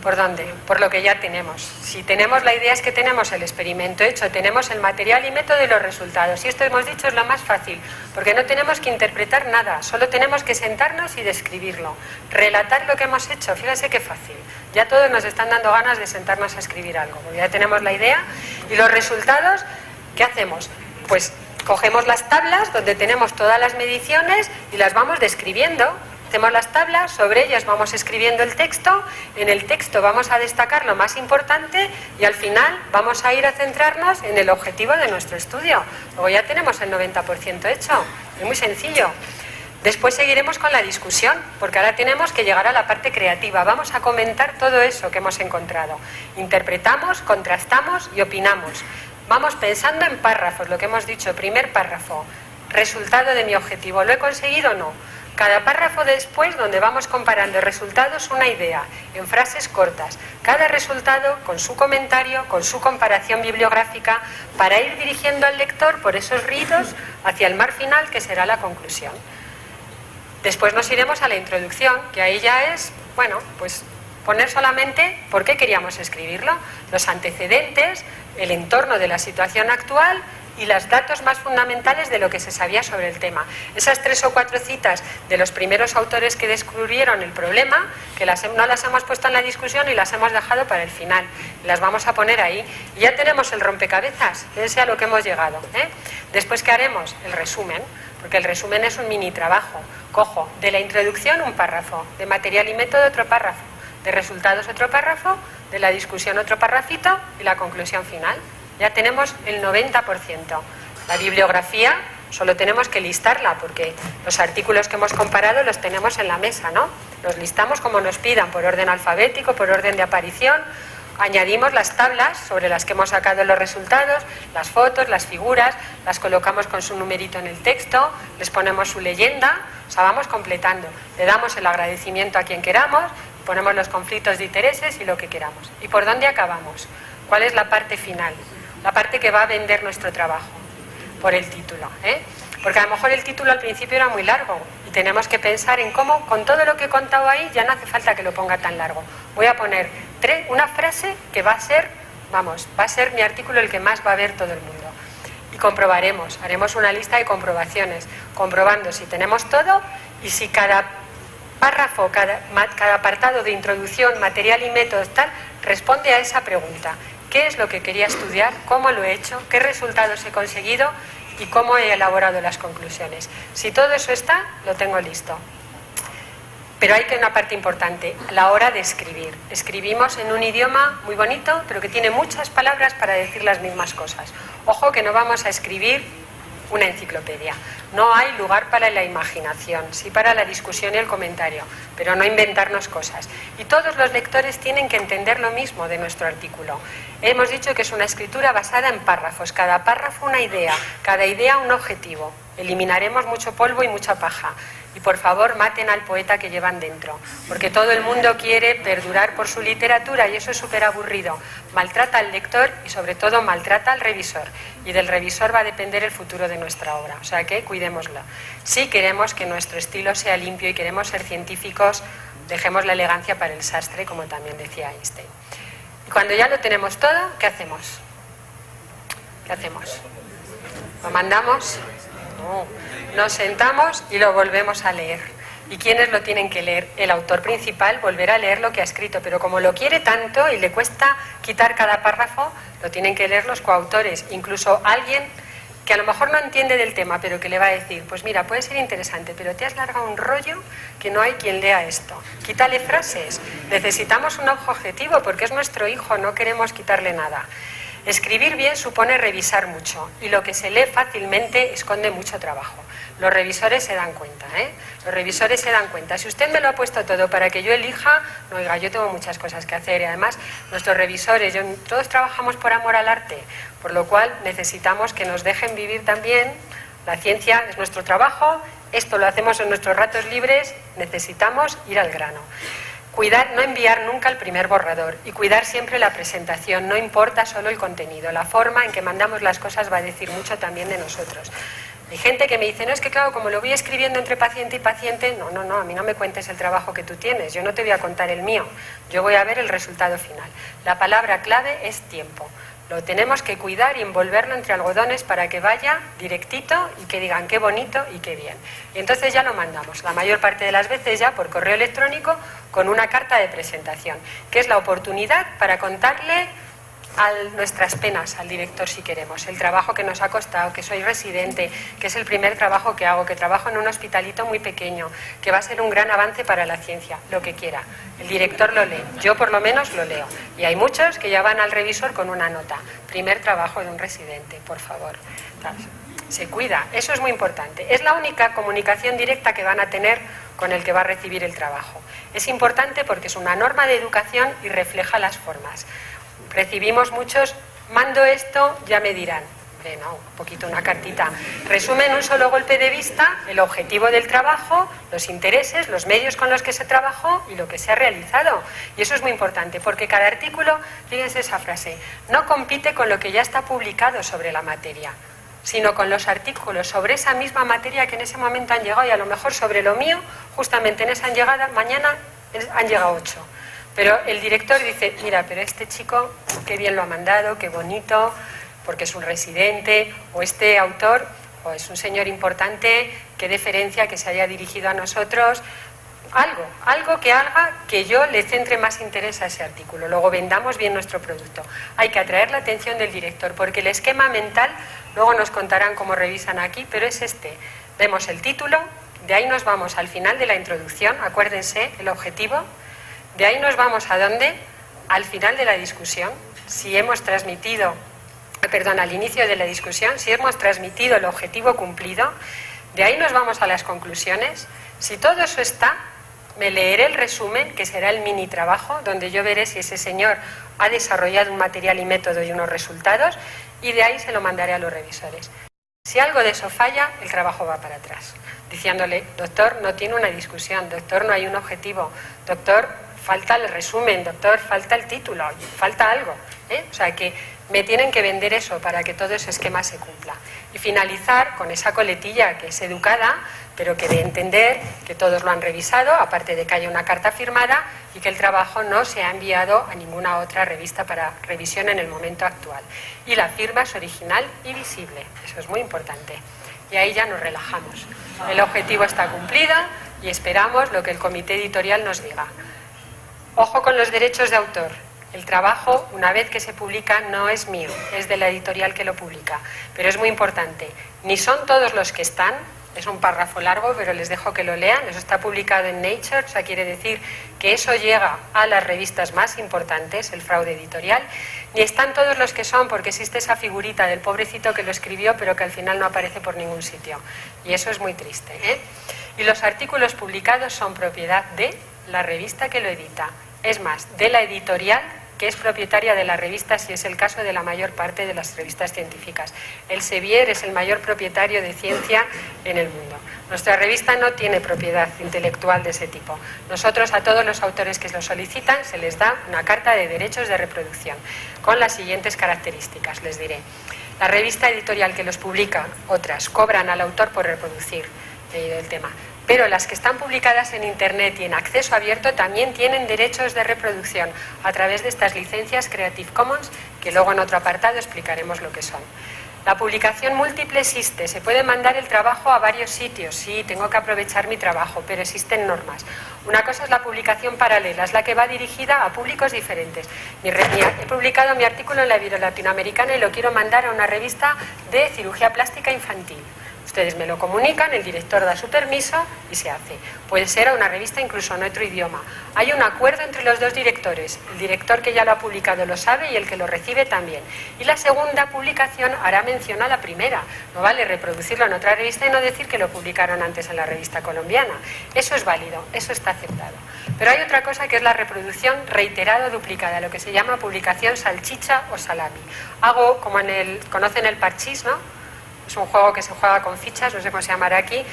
¿Por dónde? Por lo que ya tenemos. Si tenemos la idea es que tenemos el experimento hecho, tenemos el material y método y los resultados. Y esto hemos dicho es lo más fácil, porque no tenemos que interpretar nada, solo tenemos que sentarnos y describirlo. Relatar lo que hemos hecho, fíjense qué fácil. Ya todos nos están dando ganas de sentarnos a escribir algo, porque ya tenemos la idea. Y los resultados, ¿qué hacemos? Pues cogemos las tablas donde tenemos todas las mediciones y las vamos describiendo. Hacemos las tablas, sobre ellas vamos escribiendo el texto, en el texto vamos a destacar lo más importante y al final vamos a ir a centrarnos en el objetivo de nuestro estudio. Luego ya tenemos el 90% hecho, es muy sencillo. Después seguiremos con la discusión, porque ahora tenemos que llegar a la parte creativa. Vamos a comentar todo eso que hemos encontrado. Interpretamos, contrastamos y opinamos. Vamos pensando en párrafos, lo que hemos dicho, primer párrafo, resultado de mi objetivo, ¿lo he conseguido o no? Cada párrafo después, donde vamos comparando resultados, una idea, en frases cortas. Cada resultado con su comentario, con su comparación bibliográfica, para ir dirigiendo al lector por esos ritos hacia el mar final, que será la conclusión. Después nos iremos a la introducción, que ahí ya es, bueno, pues poner solamente por qué queríamos escribirlo, los antecedentes, el entorno de la situación actual y los datos más fundamentales de lo que se sabía sobre el tema. Esas 3 o 4 citas de los primeros autores que descubrieron el problema, que no las hemos puesto en la discusión y las hemos dejado para el final. Las vamos a poner ahí. Y ya tenemos el rompecabezas, ese es a lo que hemos llegado. Después, ¿qué haremos? El resumen, porque el resumen es un mini trabajo. Cojo de la introducción un párrafo, de material y método otro párrafo, de resultados otro párrafo, de la discusión otro párrafito y la conclusión final. Ya tenemos el 90%. La bibliografía solo tenemos que listarla, porque los artículos que hemos comparado los tenemos en la mesa, ¿no? Los listamos como nos pidan, por orden alfabético, por orden de aparición. Añadimos las tablas sobre las que hemos sacado los resultados, las fotos, las figuras, las colocamos con su numerito en el texto, les ponemos su leyenda, o sea, vamos completando. Le damos el agradecimiento a quien queramos, ponemos los conflictos de intereses y lo que queramos. ¿Y por dónde acabamos? ¿Cuál es la parte final? La parte que va a vender nuestro trabajo, por el título, Porque a lo mejor el título al principio era muy largo y tenemos que pensar en cómo, con todo lo que he contado ahí, ya no hace falta que lo ponga tan largo. Voy a poner una frase que va a ser mi artículo el que más va a ver todo el mundo. Y comprobaremos, haremos una lista de comprobaciones, comprobando si tenemos todo y si cada párrafo, cada apartado de introducción, material y métodos tal, responde a esa pregunta. ¿Qué es lo que quería estudiar? ¿Cómo lo he hecho? ¿Qué resultados he conseguido? ¿Y cómo he elaborado las conclusiones? Si todo eso está, lo tengo listo. Pero hay que una parte importante, la hora de escribir. Escribimos en un idioma muy bonito, pero que tiene muchas palabras para decir las mismas cosas. Ojo que no vamos a escribir una enciclopedia. No hay lugar para la imaginación, sí para la discusión y el comentario, pero no inventarnos cosas. Y todos los lectores tienen que entender lo mismo de nuestro artículo. Hemos dicho que es una escritura basada en párrafos, cada párrafo una idea, cada idea un objetivo. Eliminaremos mucho polvo y mucha paja. Y por favor maten al poeta que llevan dentro, porque todo el mundo quiere perdurar por su literatura y eso es súper aburrido. Maltrata al lector y sobre todo maltrata al revisor, y del revisor va a depender el futuro de nuestra obra, o sea que cuidémoslo. Si queremos que nuestro estilo sea limpio y queremos ser científicos, dejemos la elegancia para el sastre, como también decía Einstein. Y cuando ya lo tenemos todo, ¿qué hacemos? ¿Qué hacemos? ¿Lo mandamos? No. Nos sentamos y lo volvemos a leer. ¿Y quiénes lo tienen que leer? El autor principal volverá a leer lo que ha escrito, pero como lo quiere tanto y le cuesta quitar cada párrafo, lo tienen que leer los coautores, incluso alguien que a lo mejor no entiende del tema, pero que le va a decir, pues mira, puede ser interesante, pero te has largado un rollo que no hay quien lea esto. Quítale frases. Necesitamos un objetivo porque es nuestro hijo, no queremos quitarle nada. Escribir bien supone revisar mucho y lo que se lee fácilmente esconde mucho trabajo. Los revisores se dan cuenta, ¿eh? Los revisores se dan cuenta. Si usted me lo ha puesto todo para que yo elija, no, oiga, yo tengo muchas cosas que hacer y además nuestros revisores, todos trabajamos por amor al arte, por lo cual necesitamos que nos dejen vivir también. La ciencia es nuestro trabajo, esto lo hacemos en nuestros ratos libres, necesitamos ir al grano. Cuidar, no enviar nunca el primer borrador y cuidar siempre la presentación, no importa solo el contenido, la forma en que mandamos las cosas va a decir mucho también de nosotros. Hay gente que me dice, no, es que claro, como lo voy escribiendo entre paciente y paciente, no, a mí no me cuentes el trabajo que tú tienes, yo no te voy a contar el mío, yo voy a ver el resultado final. La palabra clave es tiempo. Lo tenemos que cuidar y envolverlo entre algodones para que vaya directito y que digan qué bonito y qué bien. Y entonces ya lo mandamos, la mayor parte de las veces ya por correo electrónico con una carta de presentación, que es la oportunidad para contarle nuestras penas al director si queremos, el trabajo que nos ha costado, que soy residente, que es el primer trabajo que hago, que trabajo en un hospitalito muy pequeño, que va a ser un gran avance para la ciencia, lo que quiera. El director lo lee, yo por lo menos lo leo. Y hay muchos que ya van al revisor con una nota. Primer trabajo de un residente, por favor. Se cuida, eso es muy importante. Es la única comunicación directa que van a tener con el que va a recibir el trabajo. Es importante porque es una norma de educación y refleja las formas. Recibimos muchos, mando esto, ya me dirán. No, un poquito una cartita. Resume en un solo golpe de vista el objetivo del trabajo, los intereses, los medios con los que se trabajó y lo que se ha realizado. Y eso es muy importante, porque cada artículo, fíjense esa frase, no compite con lo que ya está publicado sobre la materia, sino con los artículos sobre esa misma materia que en ese momento han llegado y a lo mejor sobre lo mío, justamente en esa han llegado, mañana han llegado 8. Pero el director dice, mira, pero este chico, qué bien lo ha mandado, qué bonito, porque es un residente, o este autor, o es un señor importante, qué deferencia que se haya dirigido a nosotros, algo que haga que yo le centre más interés a ese artículo, luego vendamos bien nuestro producto. Hay que atraer la atención del director, porque el esquema mental, luego nos contarán cómo revisan aquí, pero es este. Vemos el título, de ahí nos vamos al final de la introducción, acuérdense, el objetivo. De ahí nos vamos ¿a dónde? Al final de la discusión. Si hemos transmitido, al inicio de la discusión, si hemos transmitido el objetivo cumplido, de ahí nos vamos a las conclusiones. Si todo eso está, me leeré el resumen, que será el mini trabajo, donde yo veré si ese señor ha desarrollado un material y método y unos resultados, y de ahí se lo mandaré a los revisores. Si algo de eso falla, el trabajo va para atrás, diciéndole, doctor, no tiene una discusión, doctor, no hay un objetivo, doctor, falta el resumen, doctor, falta el título, falta algo, ¿eh? O sea que me tienen que vender eso para que todo ese esquema se cumpla. Y finalizar con esa coletilla que es educada, pero que dé a entender que todos lo han revisado, aparte de que haya una carta firmada y que el trabajo no se ha enviado a ninguna otra revista para revisión en el momento actual. Y la firma es original y visible, eso es muy importante. Y ahí ya nos relajamos. El objetivo está cumplido y esperamos lo que el comité editorial nos diga. Ojo con los derechos de autor. El trabajo, una vez que se publica, no es mío, es de la editorial que lo publica. Pero es muy importante. Ni son todos los que están, es un párrafo largo, pero les dejo que lo lean. Eso está publicado en Nature, o sea, quiere decir que eso llega a las revistas más importantes, el fraude editorial. Ni están todos los que son, porque existe esa figurita del pobrecito que lo escribió, pero que al final no aparece por ningún sitio. Y eso es muy triste, ¿eh? Y los artículos publicados son propiedad de la revista que lo edita. Es más, de la editorial, que es propietaria de la revista, si es el caso de la mayor parte de las revistas científicas. Elsevier es el mayor propietario de ciencia en el mundo. Nuestra revista no tiene propiedad intelectual de ese tipo. Nosotros, a todos los autores que lo solicitan, se les da una carta de derechos de reproducción, con las siguientes características, les diré. La revista editorial que los publica, otras, cobran al autor por reproducir el tema. Pero las que están publicadas en Internet y en acceso abierto también tienen derechos de reproducción a través de estas licencias Creative Commons, que luego en otro apartado explicaremos lo que son. La publicación múltiple existe, se puede mandar el trabajo a varios sitios, sí, tengo que aprovechar mi trabajo, pero existen normas. Una cosa es la publicación paralela, es la que va dirigida a públicos diferentes. He publicado mi artículo en la Biblia Latinoamericana y lo quiero mandar a una revista de cirugía plástica infantil. Ustedes me lo comunican, el director da su permiso y se hace. Puede ser a una revista incluso en otro idioma. Hay un acuerdo entre los dos directores. El director que ya lo ha publicado lo sabe y el que lo recibe también. Y la segunda publicación hará mención a la primera. No vale reproducirlo en otra revista y no decir que lo publicaron antes en la revista colombiana. Eso es válido, eso está aceptado. Pero hay otra cosa que es la reproducción reiterada o duplicada, lo que se llama publicación salchicha o salami. Hago, como conocen el parchís, ¿no? Es un juego que se juega con fichas, no sé cómo se llamará aquí.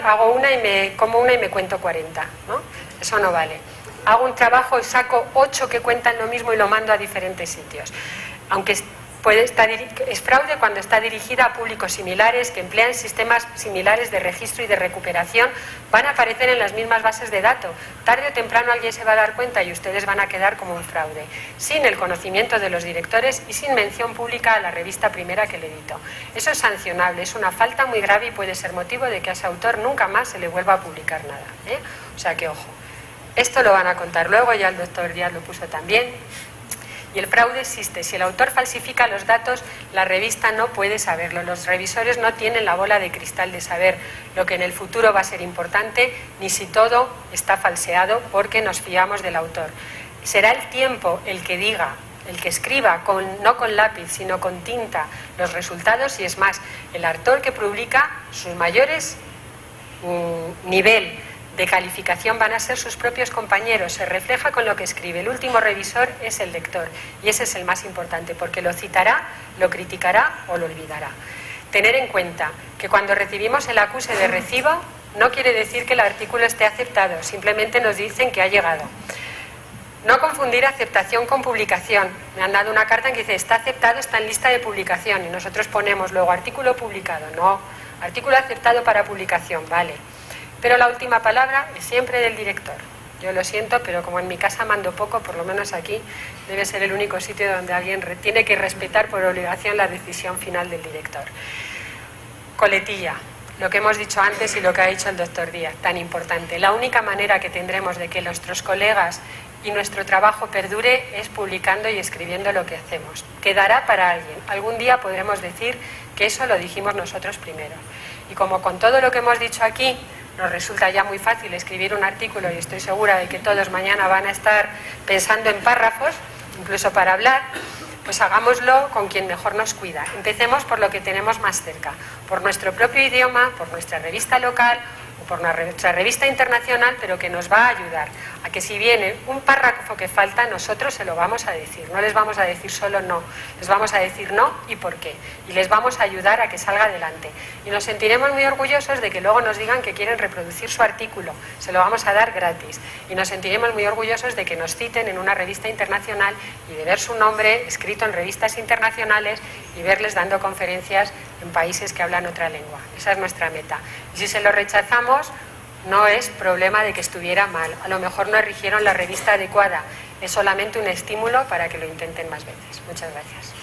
Hago una y como una y me cuento 40, ¿no? Eso no vale. Hago un trabajo y saco 8 que cuentan lo mismo y lo mando a diferentes sitios. Aunque es fraude cuando está dirigida a públicos similares que emplean sistemas similares de registro y de recuperación, van a aparecer en las mismas bases de datos. Tarde o temprano alguien se va a dar cuenta y ustedes van a quedar como un fraude, sin el conocimiento de los directores y sin mención pública a la revista primera que le editó. Eso es sancionable, es una falta muy grave y puede ser motivo de que a ese autor nunca más se le vuelva a publicar nada, ¿eh? O sea que ojo. Esto lo van a contar luego, ya el doctor Díaz lo puso también. Y el fraude existe. Si el autor falsifica los datos, la revista no puede saberlo. Los revisores no tienen la bola de cristal de saber lo que en el futuro va a ser importante, ni si todo está falseado, porque nos fiamos del autor. Será el tiempo el que diga, el que escriba, no con lápiz, sino con tinta, los resultados, y es más, el autor que publica sus mayores nivel de calificación van a ser sus propios compañeros, se refleja con lo que escribe. El último revisor es el lector y ese es el más importante porque lo citará, lo criticará o lo olvidará. Tener en cuenta que cuando recibimos el acuse de recibo no quiere decir que el artículo esté aceptado, simplemente nos dicen que ha llegado. No confundir aceptación con publicación. Me han dado una carta en que dice está aceptado, está en lista de publicación y nosotros ponemos luego artículo publicado. No, artículo aceptado para publicación, vale. Pero la última palabra es siempre del director. Yo lo siento, pero como en mi casa mando poco, por lo menos aquí debe ser el único sitio donde alguien tiene que respetar por obligación la decisión final del director. Coletilla, lo que hemos dicho antes y lo que ha dicho el doctor Díaz, tan importante. La única manera que tendremos de que nuestros colegas y nuestro trabajo perdure es publicando y escribiendo lo que hacemos. Quedará para alguien. Algún día podremos decir que eso lo dijimos nosotros primero. Y como con todo lo que hemos dicho aquí, nos resulta ya muy fácil escribir un artículo y estoy segura de que todos mañana van a estar pensando en párrafos, incluso para hablar, pues hagámoslo con quien mejor nos cuida. Empecemos por lo que tenemos más cerca, por nuestro propio idioma, por nuestra revista local o por nuestra revista internacional, pero que nos va a ayudar a que si viene un párrafo que falta, nosotros se lo vamos a decir. No les vamos a decir solo no, les vamos a decir no y por qué. Y les vamos a ayudar a que salga adelante. Y nos sentiremos muy orgullosos de que luego nos digan que quieren reproducir su artículo. Se lo vamos a dar gratis. Y nos sentiremos muy orgullosos de que nos citen en una revista internacional y de ver su nombre escrito en revistas internacionales y verles dando conferencias en países que hablan otra lengua. Esa es nuestra meta. Y si se lo rechazamos, no es problema de que estuviera mal. A lo mejor no erigieron la revista adecuada. Es solamente un estímulo para que lo intenten más veces. Muchas gracias.